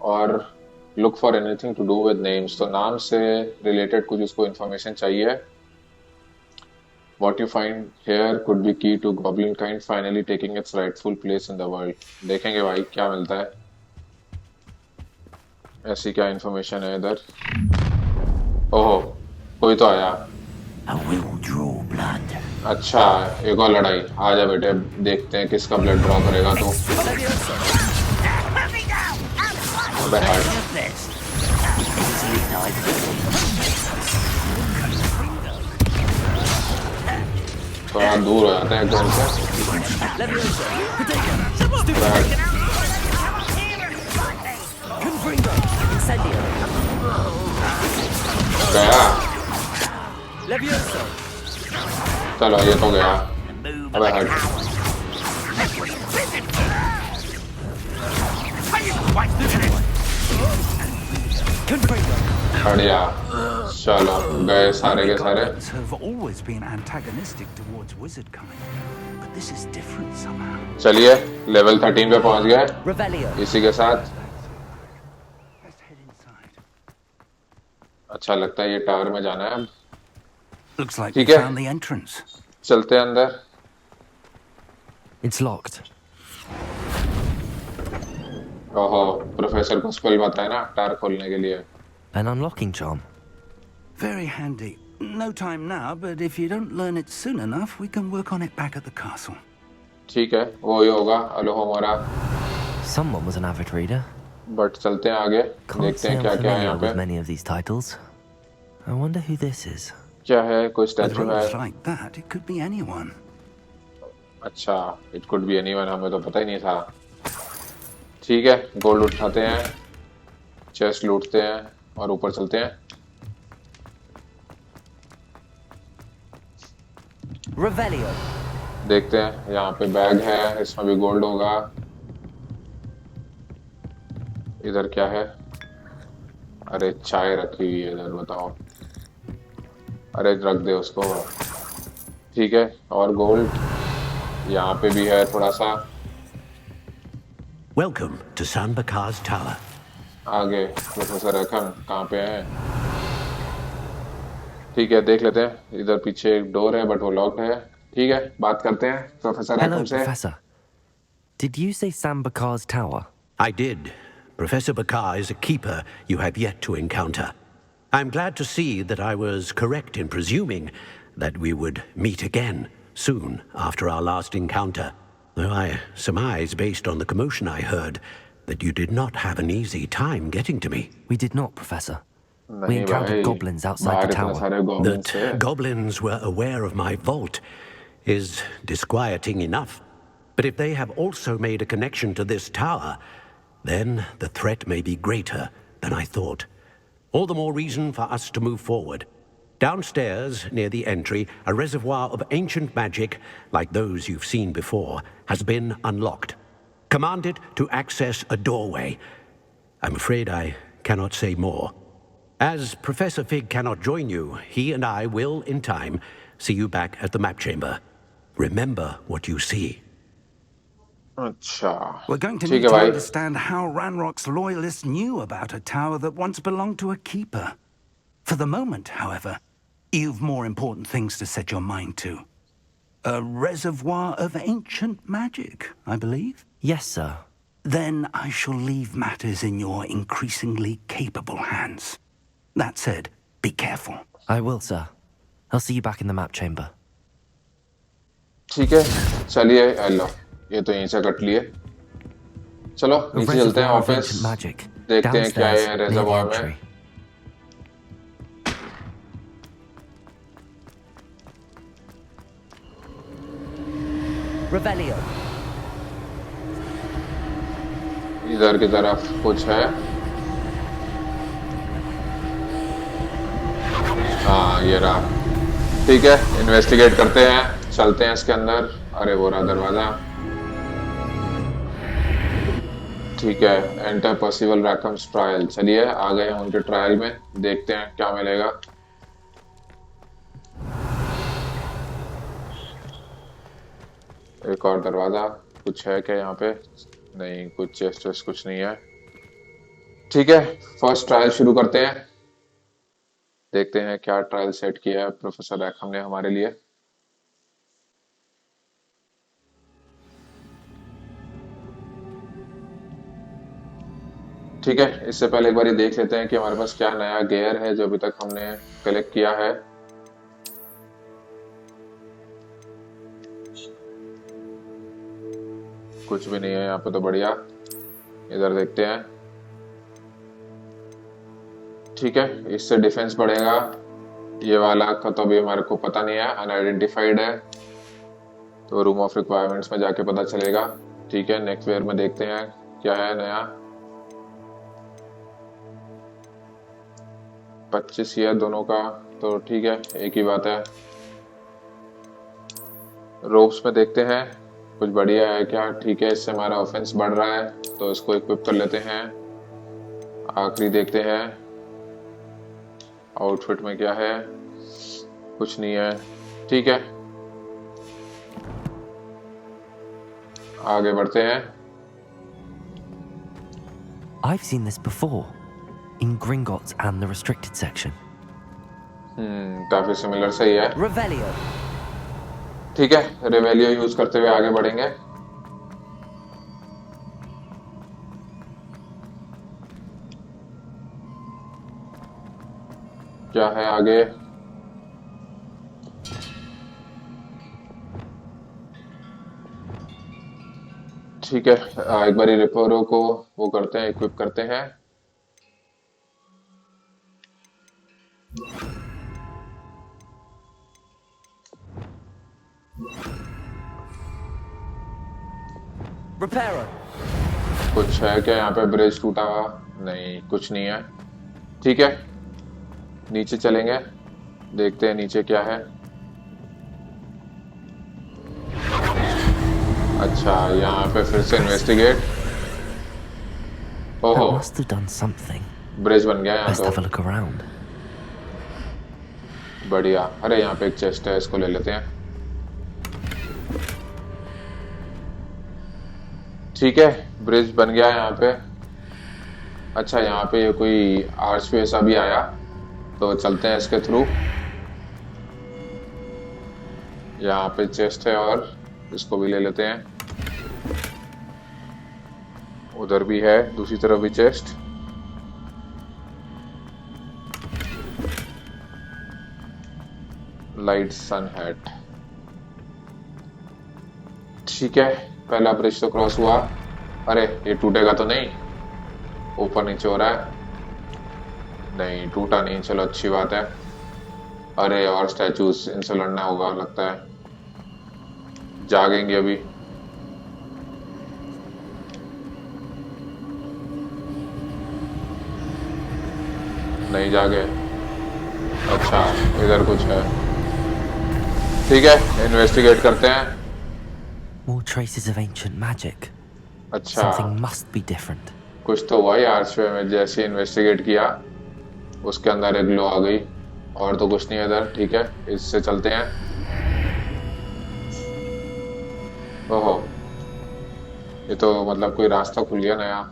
और look for anything to do with names. तो नाम से रिलेटेड कुछ उसको इन्फॉर्मेशन चाहिए। What you find here could be key to goblin kind finally taking its rightful place in the world. देखेंगे भाई क्या मिलता है। ऐसी क्या इन्फॉर्मेशन है इधर? ओहो, कोई तो आया। अच्छा, एक और लड़ाई। आजा बेटे, देखते हैं किसका ब्लड ड्रॉ करेगा तू। थोड़ा दूर हो जाता है एकदम से। गया, चलो ये तो गया। अबे हट, बढ़िया, चलो गए सारे के सारे। चलिए लेवल 13 पे पहुंच गए इसी के साथ। अच्छा लगता है, ये टावर में जाना है अब। ठीक है, चलते हैं अंदर। It's locked. ओहो, प्रोफेसर को स्पेल बताया ना टावर खोलने के लिए। An unlocking charm. Very handy. No time now, but if you don't learn it soon enough, we can work on it back at the castle. ठीक है, वो ही होगा अलो हमारा। Someone was an avid reader. But चलते हैं आगे, Can't देखते say हैं I'm क्या क्या है familiar यहाँ पे। with many of these titles. I wonder who this is. क्या है, कोई With स्टैचू है? roles like that, it could be anyone. अच्छा, इट कुड बी एनीवन, हमें तो पता ही नहीं था। ठीक है, गोल्ड उठाते हैं, चेस्ट लूटते हैं और ऊपर चलते हैं। Revelio. देखते हैं, यहाँ पे बैग है, इसमें भी गोल्ड होगा। इधर क्या है? अरे चाय रखी हुई है इधर, बताओ। अरे रख दे उसको। ठीक है, और गोल्ड यहाँ पे भी है थोड़ा सा। Welcome to San Bakar's Tower. आगे प्रोफेसर रैकहम कहाँ पे है? ठीक है, देख लेते हैं। इधर पीछे एक डोर है बट वो लॉक्ड है। ठीक है, बात करते हैं प्रोफेसर Hello, रैकहम से। Professor. Did you say Sam Bakar's tower? I did. Professor Bakar is a keeper you have yet to encounter. I'm glad to see that I was correct in presuming that we would meet again soon after our last encounter. Though I surmise, based on the commotion I heard, that you did not have an easy time getting to me. We did not, Professor. We नहीं encountered भाई, goblins outside बाहर the इतने tower. सारे goblins थे। That goblins were aware of my vault is disquieting enough. But if they have also made a connection to this tower, then the threat may be greater than I thought. All the more reason for us to move forward. Downstairs, near the entry, a reservoir of ancient magic, like those you've seen before, has been unlocked. Command it to access a doorway. I'm afraid I cannot say more. As Professor Fig cannot join you, he and I will, in time, see you back at the map chamber. Remember what you see. अच्छा, We're going to ठीक need है to भाई। understand how Ranrock's loyalists knew about a tower that once belonged to a keeper. For the moment, however, you've more important things to set your mind to. A reservoir of ancient magic, I believe? Yes, sir. Then I shall leave matters in your increasingly capable hands. That said, be careful. I will, sir. I'll see you back in the map chamber. ठीक है, चलिए। Hello, ये तो यहीं से cut लिए। चलो A नीचे चलते हैं reservoir of office, ancient magic. देखते हैं क्या Downstairs, है near the रेजरवॉर में। entry. Revelio. इधर की तरफ कुछ है। हाँ, ये रहा। ठीक है, इन्वेस्टिगेट करते हैं, चलते हैं इसके अंदर। अरे वो रहा दरवाजा। ठीक है, एंटर पर्सिवल रैकम्स ट्रायल। चलिए आ गए हैं उनके ट्रायल में, देखते हैं क्या मिलेगा। एक और दरवाजा। कुछ है क्या यहाँ पे? नहीं, कुछ चेस्ट वेस्ट कुछ नहीं है। ठीक है, फर्स्ट ट्रायल शुरू करते हैं। देखते हैं क्या ट्रायल सेट किया है प्रोफेसर रैकहम ने हमारे लिए। ठीक है, इससे पहले एक बार देख लेते हैं कि हमारे पास क्या नया गियर है जो अभी तक हमने कलेक्ट किया है। कुछ भी नहीं है यहाँ पे तो बढ़िया। इधर देखते हैं। ठीक है, इससे डिफेंस बढ़ेगा। ये वाला का तो अभी हमारे को पता नहीं है, अनआइडेंटिफाइड है, तो रूम ऑफ रिक्वायरमेंट्स में जाके पता चलेगा। ठीक है, नेक्स्ट वेयर में देखते हैं क्या है नया। 25 ईयर दोनों का, तो ठीक है, एक ही बात है। रोप्स में देखते हैं कुछ बढ़िया है क्या। ठीक है, इससे हमारा ऑफेंस बढ़ रहा है, तो इसको इक्विप कर लेते हैं। आखिरी देखते हैं आउटफिट में क्या है। कुछ नहीं है। ठीक है, आगे बढ़ते हैं। I've seen this before, in Gringotts and the restricted section. काफी सिमिलर सही है। Revelio. ठीक है, रेवेलियो यूज करते हुए आगे बढ़ेंगे। क्या है आगे? ठीक है, एक बारी रिपोरो को वो करते हैं, इक्विप करते हैं। Reparo. कुछ है क्या यहाँ पे? ब्रिज टूटा हुआ? नहीं, कुछ नहीं है। ठीक है, नीचे चलेंगे, देखते हैं नीचे क्या है। अच्छा, यहाँ पे फिर से इन्वेस्टिगेट। ओहो, That must have done something. Bridge बन गया यहाँ Let's have a तो। look around. बढ़िया। अरे यहाँ पे एक चेस्ट है, इसको ले लेते हैं। ठीक है, ब्रिज बन गया यहाँ पे। अच्छा, यहाँ पे ये कोई आर्च वे ऐसा भी आया, तो चलते हैं इसके थ्रू। यहाँ पे चेस्ट है और इसको भी ले लेते हैं। उधर भी है, दूसरी तरफ भी चेस्ट। लाइट सन हैट। ठीक है, पहला ब्रिज तो क्रॉस हुआ। अरे ये टूटेगा तो नहीं? ऊपर नीचे हो रहा है। नहीं, टूटा नहीं, चलो अच्छी बात है। अरे और स्टैचूज, इनसे लड़ना होगा लगता है। जागेंगे अभी। नहीं जागे। अच्छा, इधर कुछ है। ठीक है, इन्वेस्टिगेट करते हैं। More traces of ancient magic. अच्छा, Something must be different. कुछ तो हुआ ही आर्चवे में। जैसे इन्वेस्टिगेट किया, उसके अंदर एक ग्लो आ गई। और तो कुछ नहीं है इधर। ठीक है, इससे चलते हैं। ओहो, ये तो मतलब कोई रास्ता खुल गया नया।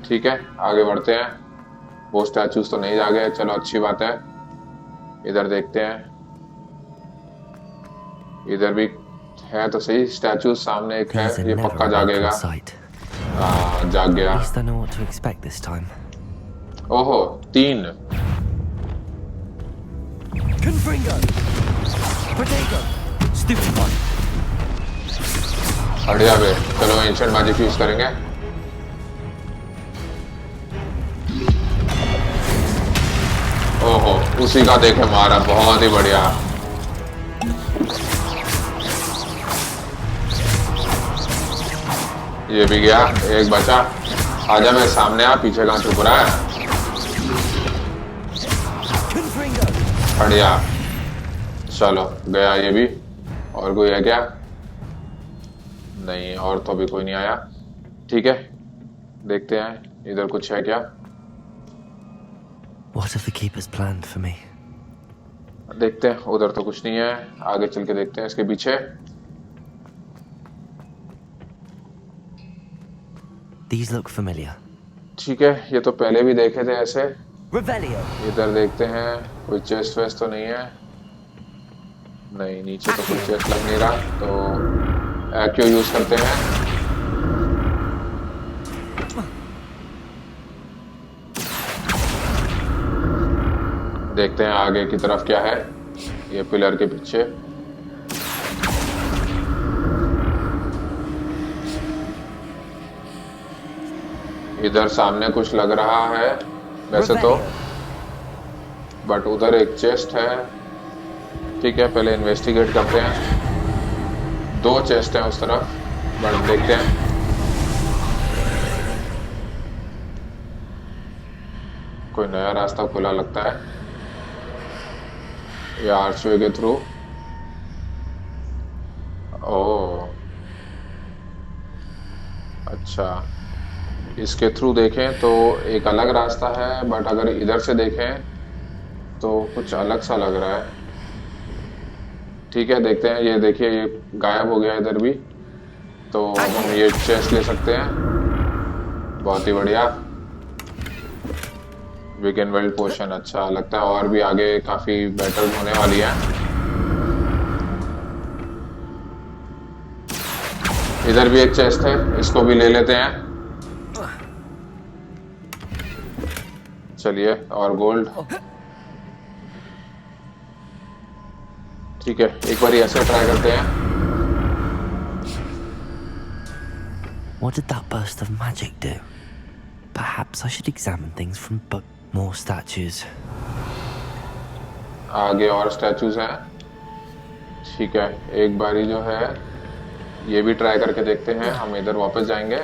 ठीक है, आगे बढ़ते हैं। वो स्टैचूज तो नहीं जागे, चलो अच्छी बात है। इधर देखते हैं, इधर भी है तो सही स्टैचू। सामने एक है, These are ये never पक्का a जागेगा। welcome sight. हाँ, जाग गया। At least I know what to expect this time. ओहो, 3। Confringo. Protego. Stupid one. बढ़िया बे, चलो एंशिएंट मैजिक यूज करेंगे। ओहो, उसी का देखे मारा, बहुत ही बढ़िया। ये भी गया, एक बचा। आजा मेरे सामने, आ पीछे कहाँ छुप रहा है? बढ़िया, चलो गया ये भी। और कोई है क्या? नहीं, और तो अभी कोई नहीं आया। ठीक है, देखते हैं इधर कुछ है क्या। What have the keepers planned for me? देखते हैं, उधर तो कुछ नहीं है। आगे चल के देखते हैं इसके पीछे। These look familiar. ठीक है, ये तो पहले भी देखे थे ऐसे। Revelio. इधर देखते हैं, कोई चेस्ट वेस्ट तो नहीं है। नहीं, नीचे तो कोई चेस्ट लग नहीं रहा, तो एक्यो यूज करते हैं। देखते हैं आगे की तरफ क्या है। ये पिलर के पीछे। इधर सामने कुछ लग रहा है वैसे तो, बट उधर एक चेस्ट है। ठीक है, पहले इन्वेस्टिगेट करते हैं। 2 चेस्ट हैं उस तरफ, बट देखते हैं। कोई नया रास्ता खुला लगता है, ये आर्चवे के थ्रू। ओह, अच्छा, इसके थ्रू देखें तो एक अलग रास्ता है, बट अगर इधर से देखें तो कुछ अलग सा लग रहा है। ठीक है, देखते हैं। ये देखिए, ये गायब हो गया इधर भी, तो हम ये चेस्ट ले सकते हैं। बहुत ही बढ़िया। वीकेंड वेल्ड पोशन, अच्छा लगता है। और भी आगे काफी बैटल होने वाली है। इधर भी एक चेस्ट है, इसको भी ले लेते हैं। चलिए, और गोल्ड। ठीक है, एक बार ऐसे ट्राई करते हैं। What did that burst of magic do? Perhaps I should examine things from but more statues. आगे और स्टैचूज हैं। ठीक है, एक बारी जो है ये भी ट्राई करके देखते हैं। हम इधर वापस जाएंगे।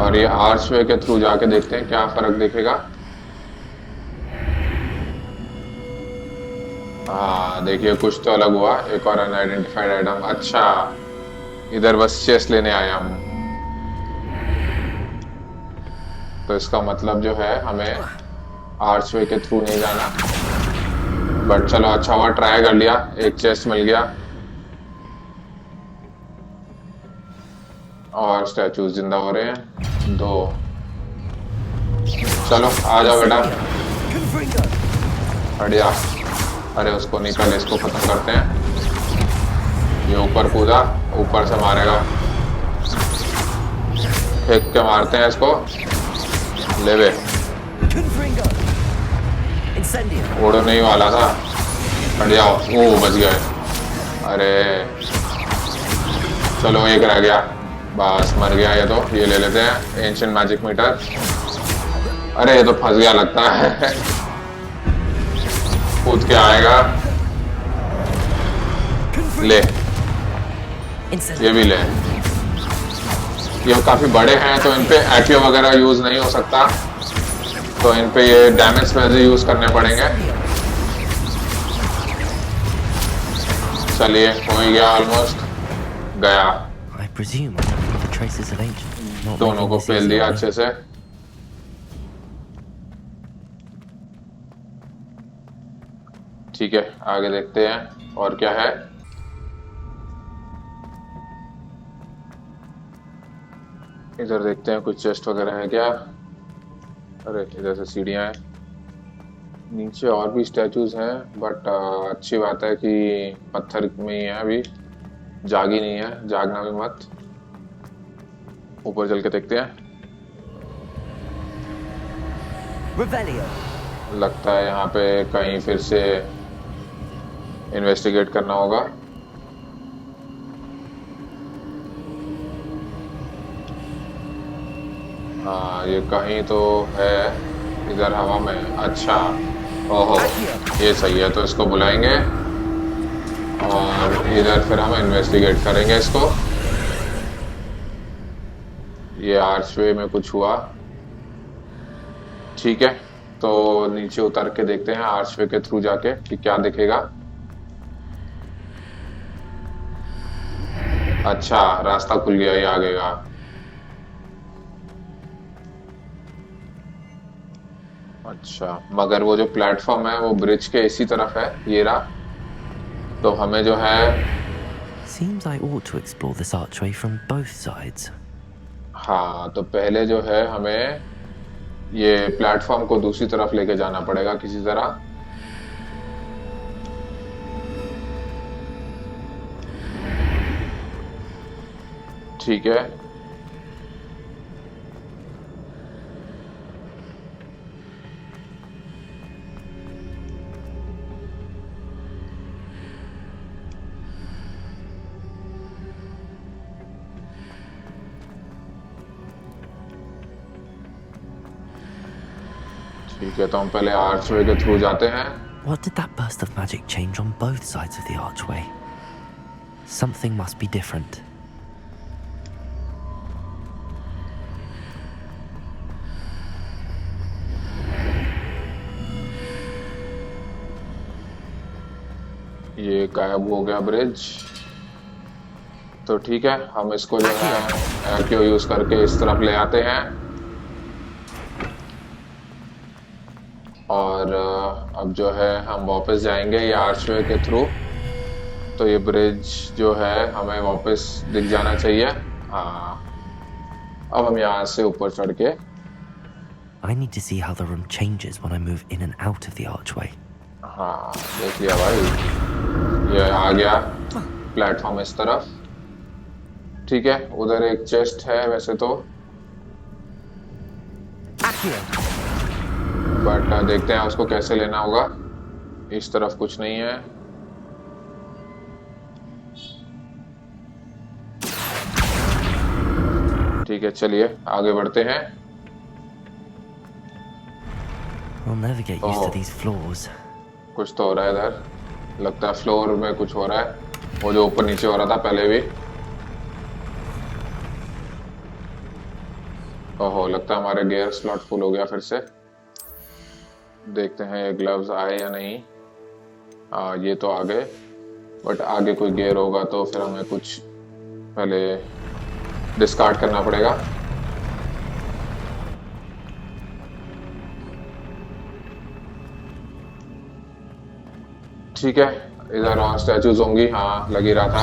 और ये आर्चवे के थ्रू जाके देखते हैं क्या फर्क दिखेगा। हाँ देखिए, कुछ तो अलग हुआ। एक और अनआइडेंटिफाइड आइटम। अच्छा, इधर बस चेस्ट लेने आए हम। तो इसका मतलब जो है हमें आर्चवे के थ्रू नहीं जाना। बट चलो, अच्छा हुआ ट्राई कर लिया, एक चेस्ट मिल गया। और स्टैचूज जिंदा हो रहे हैं 2। चलो आ जाओ बेटा, बढ़िया। अरे उसको नहीं, पहले इसको खत्म करते हैं। ये ऊपर कूदा, ऊपर से मारेगा। फेंक के मारते हैं इसको। ले बे, उड़ नहीं वाला था। बढ़िया, ओ बच गए। अरे चलो, एक रह गया, बस मर गया ये तो। ये ले लेते हैं एंशिएंट मैजिक मीटर। अरे ये तो फंस गया लगता है। कूद के आएगा। ले, ये भी ले। ये काफी बड़े हैं तो इन पे एक्यो वगैरह यूज नहीं हो सकता, तो इन पे ये डैमेज स्पेल्स यूज करने पड़ेंगे। चलिए, हो ही गया, ऑलमोस्ट गया। दोनों को फेल दिया अच्छे से। ठीक है, आगे देखते हैं और क्या है। इधर देखते हैं कुछ चेस्ट वगैरह है क्या। अरे इधर से सीढ़ियां हैं, नीचे और भी स्टैचूज हैं। बट अच्छी बात है कि पत्थर में ही है, अभी जागी नहीं है। जागना भी मत। ऊपर चल के देखते हैं। लगता है यहाँ पे कहीं फिर से इन्वेस्टिगेट करना होगा। हाँ, ये कहीं तो है इधर हवा में। अच्छा, ओहो, ये सही है। तो इसको बुलाएंगे और इधर फिर हम इन्वेस्टिगेट करेंगे इसको। ये आर्चवे में कुछ हुआ। ठीक है, तो नीचे उतर के देखते हैं आर्चवे के थ्रू जाके कि क्या दिखेगा। अच्छा, रास्ता खुल गया ये आगे का। अच्छा, मगर वो जो प्लेटफॉर्म है वो ब्रिज के इसी तरफ है। ये रहा। तो हमें जो है Seems I ought to explore this archway from both sides. हाँ, तो पहले जो है हमें ये प्लेटफॉर्म को दूसरी तरफ लेके जाना पड़ेगा किसी तरह। ठीक है, ठीक है, तो हम पहले आर्चवे के थ्रू जाते हैं। What did that burst of magic change on both sides of the archway? Something must be different. ये गायब हो गया ब्रिज। तो ठीक है, हम इसको जो है एक्यो यूज करके इस तरफ ले आते हैं। और अब जो है हम वापस जाएंगे ये आर्चवे के थ्रू। तो ये ब्रिज जो है हमें वापस दिख जाना चाहिए। हाँ, अब हम यहाँ से ऊपर चढ़ के I need to see how the room changes when I move in and out of the archway. हाँ, देख लिया भाई। ये आ गया प्लेटफॉर्म इस तरफ। ठीक है, उधर एक चेस्ट है वैसे तो, बट देखते हैं उसको कैसे लेना होगा। इस तरफ कुछ नहीं है। ठीक है, चलिए आगे बढ़ते हैं। I'll never get used to these floors. कुछ तो हो रहा है इधर, लगता है फ्लोर में कुछ हो रहा है, वो जो ऊपर नीचे हो रहा था पहले भी। ओहो, लगता है हमारे गियर स्लॉट फुल हो गया फिर से। देखते हैं ये ग्लव्स आए या नहीं। ये तो आ गए, बट आगे कोई गियर होगा तो फिर हमें कुछ पहले डिस्कार्ड करना पड़ेगा। ठीक है, इधर और स्टैचूज होंगी। हाँ, लग ही रहा था।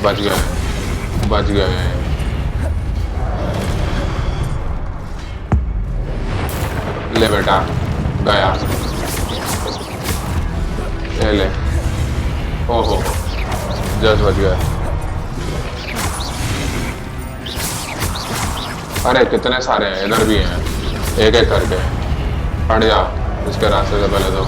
बच गए, बच गए। ले बेटा, गया। ले। ओहो, जस्ट बच गया। अरे कितने सारे हैं, इधर भी हैं, एक एक करके। हट जा इसके रास्ते से पहले तो।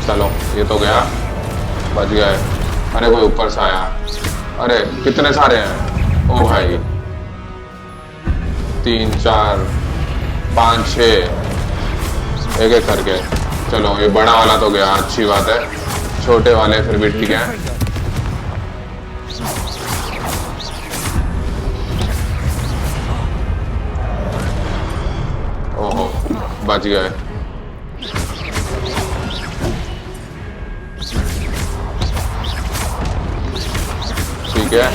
चलो, ये तो गया, बच गए। अरे कोई ऊपर से आया। अरे कितने सारे हैं, ओ भाई, 3 4 5 6, एक एक करके। चलो, ये बड़ा वाला तो गया, अच्छी बात है। छोटे वाले फिर भी ठीक है। ओहो, बच गए। ठीक है,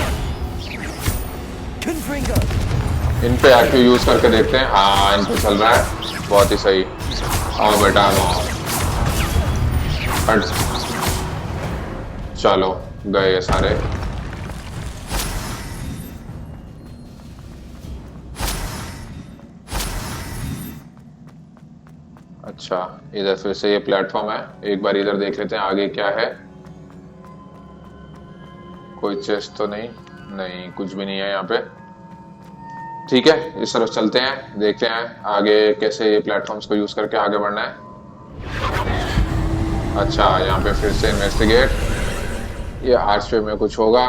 इन पे एक्टिव यूज करके देखते हैं। हाँ, इन पे चल रहा है, बहुत ही सही। आओ बेटा, आओ। चलो, गए ये सारे। अच्छा, इधर फिर से ये प्लेटफॉर्म है। एक बार इधर देख लेते हैं आगे क्या है। कोई चेस्ट तो नहीं, नहीं कुछ भी नहीं है यहाँ पे। ठीक है, इस तरफ चलते हैं, देखते हैं आगे कैसे ये प्लेटफॉर्म्स को यूज करके आगे बढ़ना है। अच्छा, यहाँ पे फिर से इन्वेस्टिगेट। ये आर्चवे में कुछ होगा।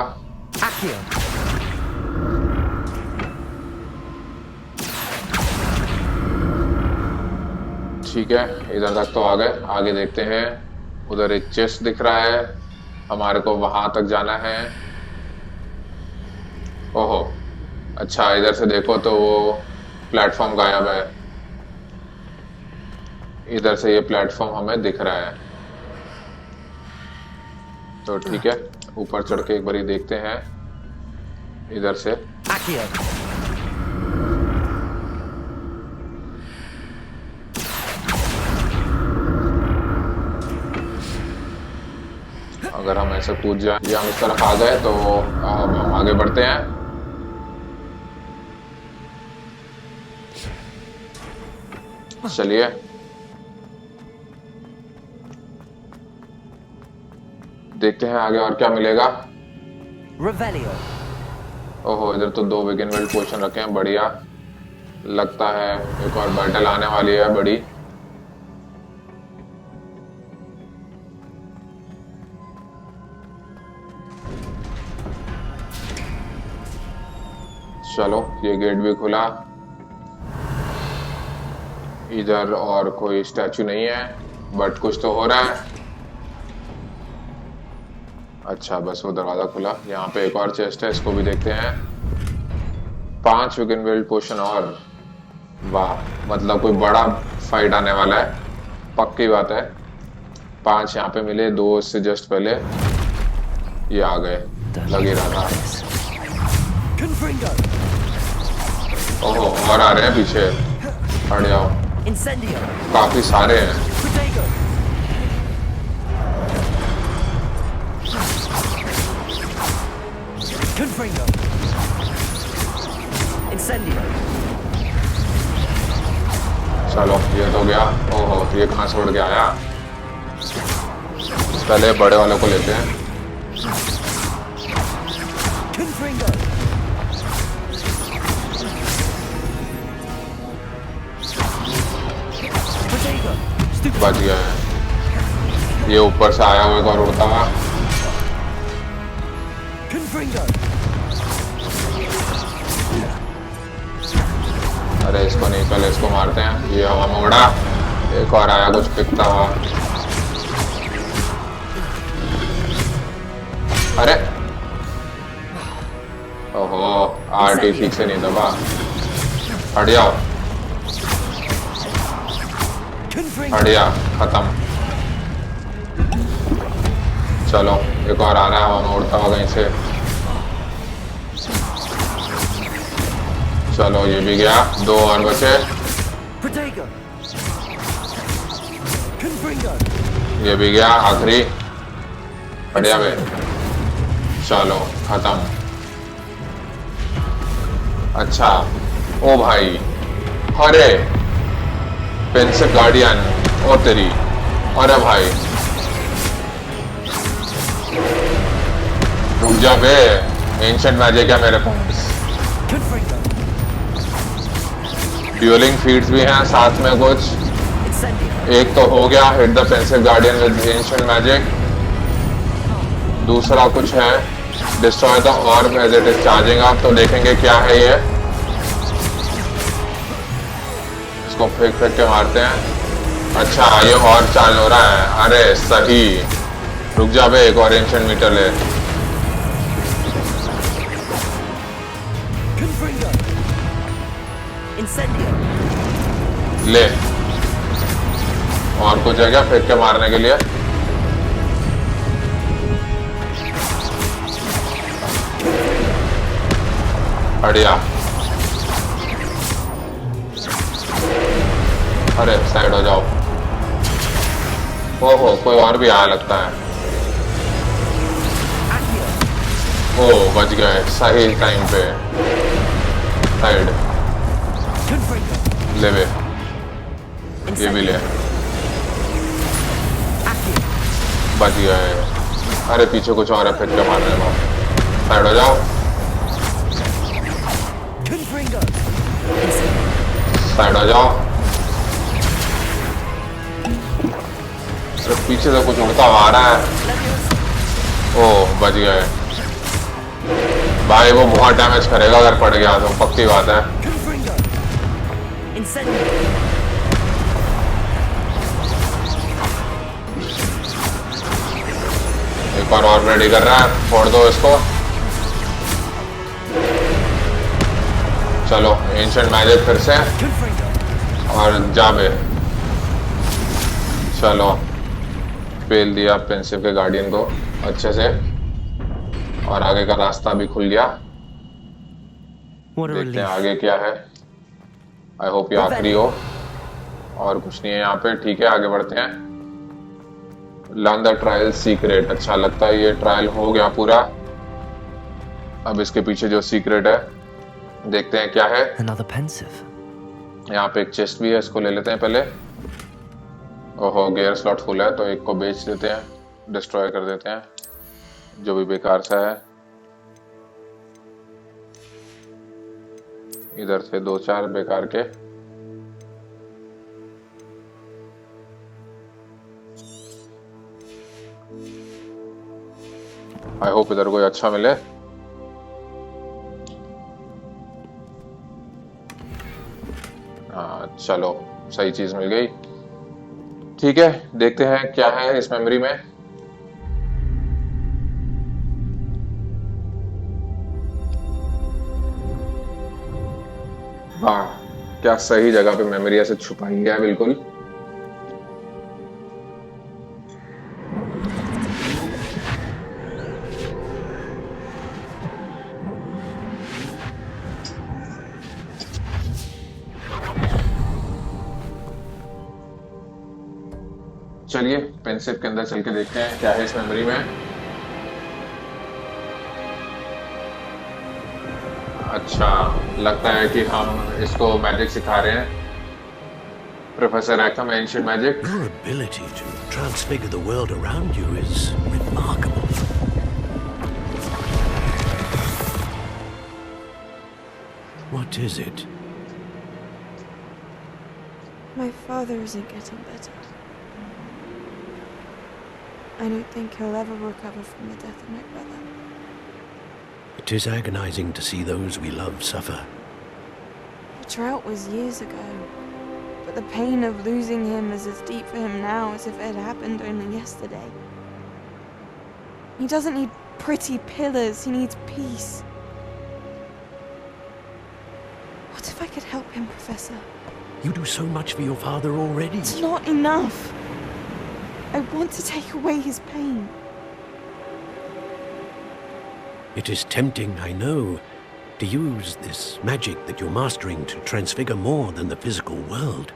ठीक है, इधर तक तो आ गए। आगे देखते हैं, उधर एक चेस्ट दिख रहा है, हमारे को वहां तक जाना है। ओहो, अच्छा, इधर से देखो तो वो प्लेटफॉर्म गायब है। इधर से ये प्लेटफॉर्म हमें दिख रहा है, तो ठीक है, ऊपर चढ़ के एक बार देखते हैं इधर से। अगर हम ऐसे कूद जाए या हम इस तरफ आ गए तो अब हम आगे बढ़ते हैं। चलिए, देखते हैं आगे और क्या मिलेगा। ओहो, इधर तो 2 विगन वेल्ड पोशन रखे हैं, बढ़िया। लगता है एक और बैटल आने वाली है बड़ी। चलो, ये गेट भी खुला। इधर और कोई स्टैचू नहीं है, बट कुछ तो हो रहा है। अच्छा, बस वो दरवाजा खुला। यहाँ पे एक और चेस्ट है, इसको भी देखते हैं। 5 विगन वेल्ड पोशन और, वाह, मतलब कोई बड़ा फाइट आने वाला है, पक्की बात है। 5 यहाँ पे मिले, 2 से जस्ट पहले ये आ गए, लग ही रहा था। ओहो, और आ रहे हैं पीछे, हट जाओ। काफी सारे हैं। चलो ये तो गया। ओहो ये कहाँ से उड़ के आया? पहले बड़े वाले को लेते हैं। बच गया है। ये ऊपर से आया हुआ एक और उड़ता हुआ। अरे इसको नहीं, पहले इसको मारते हैं। ये हवा में उड़ा। एक और आया कुछ पिकता हुआ। अरे ओहो आरटी ठीक से नहीं दबा। हट जाओ, हट जा, खत्म। चलो एक और आ रहा है हवा में उड़ता हुआ कहीं से। चलो ये भी गया। दो और बचे। ये भी गया आखिरी। बढ़िया बे। चलो खत्म। अच्छा ओ भाई, अरे पेंसिल गार्डियन, ओ तेरी। अरे भाई रुक जा बे, एंशिएंट मैजिक है मेरे पास। ड्यूलिंग फीड्स भी हैं साथ में कुछ। एक तो हो गया hit the pensieve guardian with ancient magic. दूसरा कुछ है destroy the orb as it is charging up. तो देखेंगे क्या है ये। इसको फेंक फेंक के मारते हैं। अच्छा ये और चार्ज हो रहा है। अरे सही। रुक जा बे, एक और एंशिएंट मीटर ले। ले और कुछ है क्या फेंक के मारने के लिए? बढ़िया। अरे साइड हो जाओ। ओहो कोई और भी आया लगता है। ओ बच गए सही टाइम पे। साइड ले बे, ये भी ले। बच गए। अरे पीछे कुछ और है फेंक के मारने को। साइड हो जाओ। साइड हो जाओ। सिर्फ पीछे से कुछ उड़ता आ रहा है। ओह बच गए भाई। वो बहुत डैमेज करेगा अगर पड़ गया तो, पक्की बात है। एक बार और रेडी कर रहा है। फोड़ दो इसको। चलो एंशिएंट मैजिक फिर से और जाबे। चलो पेल दिया पेंसिल के गार्डियन को अच्छे से और आगे का रास्ता भी खुल गया। देखते हैं आगे क्या है। आई होप ये आखिरी हो और कुछ नहीं है यहाँ पे। ठीक है आगे बढ़ते हैं। Learn the trial secret. अच्छा लगता है ये ट्रायल हो गया पूरा। अब इसके पीछे जो सीक्रेट है देखते हैं क्या है। Another pensive. यहाँ पे एक चेस्ट भी है, इसको ले लेते हैं पहले। ओहो गियर स्लॉट फुल है तो एक को बेच देते हैं, डिस्ट्रॉय कर देते हैं जो भी बेकार सा है। इधर से दो चार बेकार के। आई होप इधर कोई अच्छा मिले। हाँ चलो सही चीज मिल गई। ठीक है देखते हैं क्या है इस मेमोरी में। वाह क्या सही जगह पे मेमोरी ऐसे छुपाई है बिल्कुल। चलिए पेंसिल के अंदर चल के देखते हैं क्या है इस मेमोरी में। अच्छा, लगता है कि हम इसको मैजिक सिखा रहे हैं। Professor Rackham, ancient magic. Your ability to transfigure the world around you is remarkable. What is it? My father isn't getting better. I don't think he'll ever recover from the death of my brother. It is agonizing to see those we love suffer. The drought was years ago, but the pain of losing him is as deep for him now as if it had happened only yesterday. He doesn't need pretty pillars, he needs peace. What if I could help him, Professor? You do so much for your father already. It's not enough. I want to take away his pain. It is tempting, I know, to use this magic that you're mastering to transfigure more than the physical world.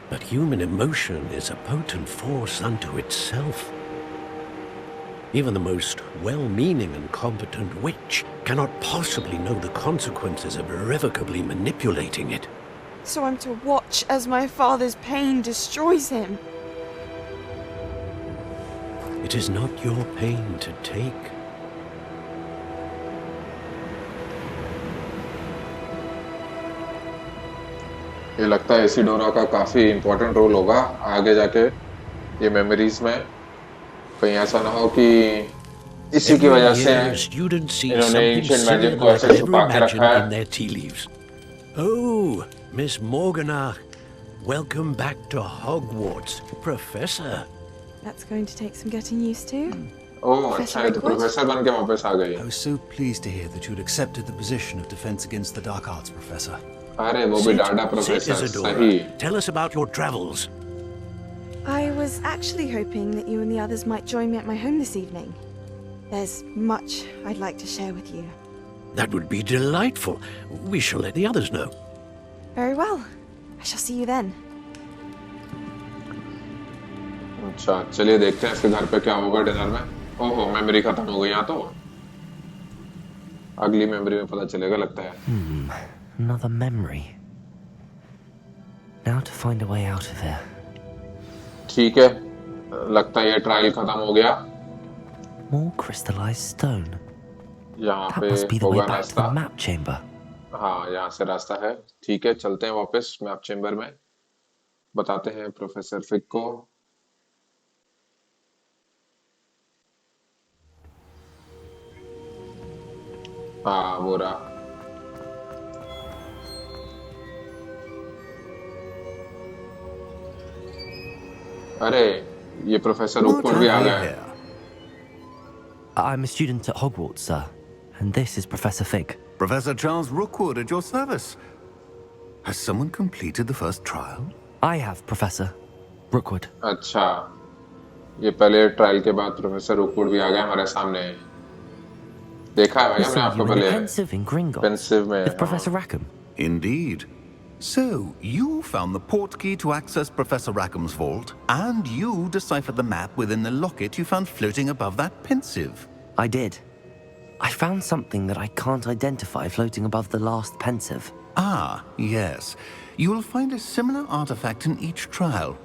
But human emotion is a potent force unto itself. Even the most well-meaning and competent witch cannot possibly know the consequences of irrevocably manipulating it. So I'm to watch as my father's pain destroys him. It is not your pain to take. ये लगता है Isidora का काफी important role होगा आगे जाके ये memories में। कहीं ऐसा ना हो कि इसी की वजह से इन्होंने एंशिएंट मैजिक को ऐसे छुपा के रखा है। Oh, Miss Morgana, welcome back to Hogwarts, Professor. That's going to take some getting used to. ओह अच्छा, ये तो प्रोफेसर बन के वापस आ गई। I was so pleased to hear that you'd accepted the position of Defense Against the Dark Arts, Professor. अरे वो भी डांडा प्रोफेसर, सही। Tell us about your travels. I was actually hoping that you and the others might join me at my home this evening. There's much I'd like to share with you. That would be delightful. We shall let the others know. Very well. I shall see you then. अच्छा, चलिए देखते हैं इसके घर पे क्या होगा dinner में। ओहो, मेमोरी खत्म हो गई यहाँ तो। अगली मेमोरी में पता चलेगा लगता है। Another memory. Now to find a way out of here. ठीक है, लगता है ये ट्रायल खत्म हो गया। More crystallized stone. यहाँ That पे must be the way होगा back to रास्ता। the map chamber. हाँ, यहाँ से रास्ता है। ठीक है, चलते हैं वापस मैप चेम्बर में। बताते हैं प्रोफेसर फिग को। हाँ, वो रहा। अरे, ये प्रोफेसर ऊपर भी आ गया है। I'm a student at Hogwarts, sir, and this is Professor Fig. Professor Charles Rookwood at your service. Has someone completed the first trial? I have, Professor Rookwood. अच्छा, ये पहले ट्रायल के बाद प्रोफेसर रूकवुड भी आ गया हमारे सामने। देखा है भाई हमने आपको पहले Pensive in Gringotts पेंसिव में। with Professor Rackham. Indeed. So, you found the portkey to access Professor Rackham's vault, and you deciphered the map within the locket you found floating above that pensive. I did. I found something that I can't identify floating above the last pensive. Ah, yes. You will find a similar artifact in each trial.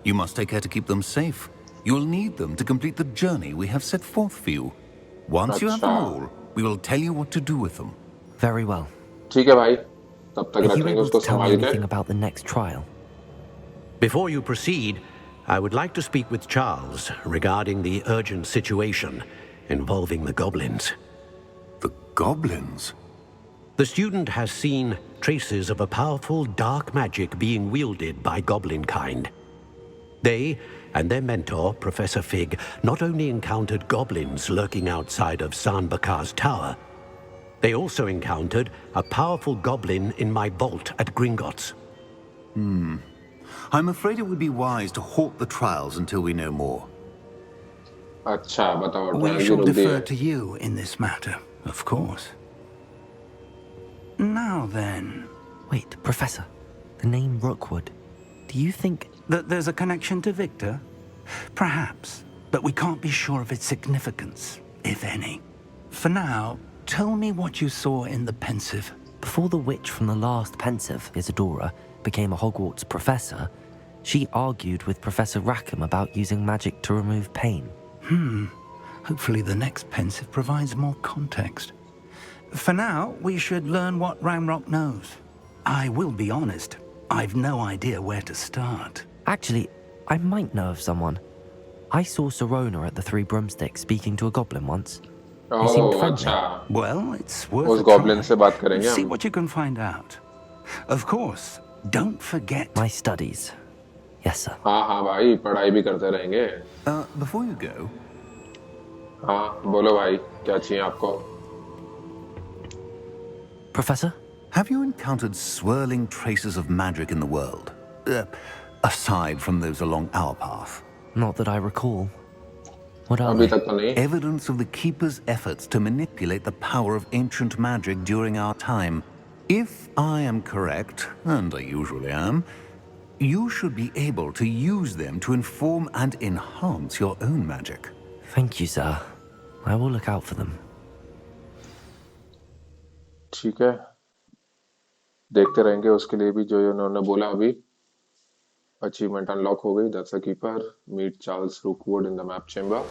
You must take care to keep them safe. You will need them to complete the journey we have set forth for you. Once you have them all, we will tell you what to do with them. Very well. ठीक है भाई, तब तक Are you रखेंगे able उसको to tell me संभाल anything के। about the next trial? Before you proceed, I would like to speak with Charles regarding the urgent situation involving the goblins. The goblins? The student has seen traces of a powerful dark magic being wielded by goblin kind. They and their mentor, Professor Fig, not only encountered goblins lurking outside of Sanbakar's tower, they also encountered a powerful goblin in my vault at Gringotts. I'm afraid it would be wise to halt the trials until we know more. अच्छा, बताओ We trial shall की रुक दी defer है। to you in this matter, of course. Now then, Wait, Professor. The name Rookwood. Do you think... that there's a connection to Victor? Perhaps, but we can't be sure of its significance, if any. For now, tell me what you saw in the pensive. Before the witch from the last pensive, Isadora, became a Hogwarts professor, she argued with Professor Rackham about using magic to remove pain. Hopefully the next pensive provides more context. For now, we should learn what Ranrock knows. I will be honest, I've no idea where to start. Actually, I might know of someone. I saw Sirona at the Three Broomsticks speaking to a goblin once. He seemed friendly. अच्छा, Well, it's worth उस a goblin try. से बात करेंगे See हम. what you can find out. Of course, don't forget My studies. Yes, sir. हाँ भाई, पढ़ाई भी करते रहेंगे. Before you go, हाँ, बोलो भाई, क्या चाहिए आपको? Professor? have you encountered swirling traces of magic in the world? Aside from those along our path. Not that I recall. What are अभी they? तक तो नहीं. Evidence of the Keeper's efforts to manipulate the power of ancient magic during our time. If I am correct, and I usually am, you should be able to use them to inform and enhance your own magic. Thank you, sir. I will look out for them. ठीक है. देखते रहेंगे उसके लिए भी जो उन्होंने बोला अभी. Achievement unlock हो गई. That's a keeper. Meet Charles Rookwood in the map chamber.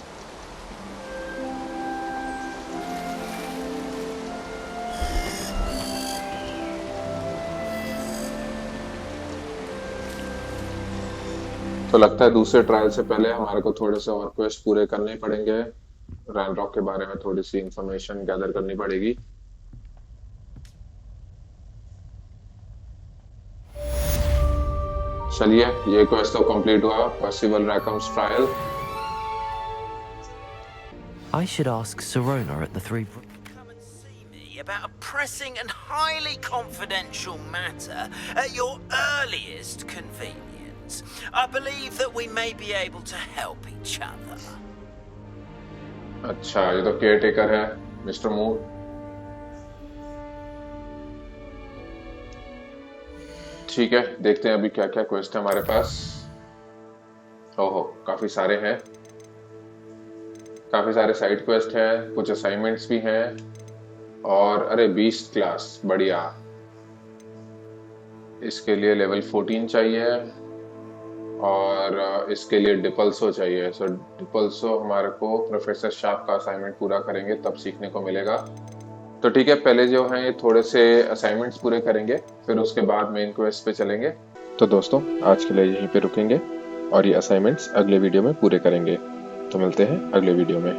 तो लगता है दूसरे ट्रायल से पहले हमारे को थोड़े से और क्वेस्ट पूरे करने पड़ेंगे. रैनरॉक के बारे में थोड़ी सी इंफॉर्मेशन गैदर करनी पड़ेगी. चलिए, ये क्वेस्ट तो कंप्लीट हुआ. Percival Rackham's trial. I should ask Sirona at the Three... Come and see me about a pressing and highly confidential matter at your earliest convenience. I believe that we may be able to help each other. अच्छा, ये तो care taker है, mister मूर. ठीक है, देखते हैं अभी क्या क्या क्वेस्ट है हमारे पास. ओहो, काफी सारे हैं. काफी सारे साइड क्वेस्ट हैं, कुछ असाइनमेंट्स भी हैं. और अरे 20 क्लास, बढ़िया. इसके लिए लेवल 14 चाहिए. और इसके लिए डिपल्सो चाहिए. सो डिपल्सो हमारे को प्रोफेसर शार्प का असाइनमेंट पूरा करेंगे तब सीखने को मिलेगा. तो ठीक है, पहले जो है ये थोड़े से असाइनमेंट्स पूरे करेंगे, फिर उसके बाद मेन क्वेस्ट पे चलेंगे. तो दोस्तों, आज के लिए यहीं पे रुकेंगे और ये असाइनमेंट्स अगले वीडियो में पूरे करेंगे. तो मिलते हैं अगले वीडियो में.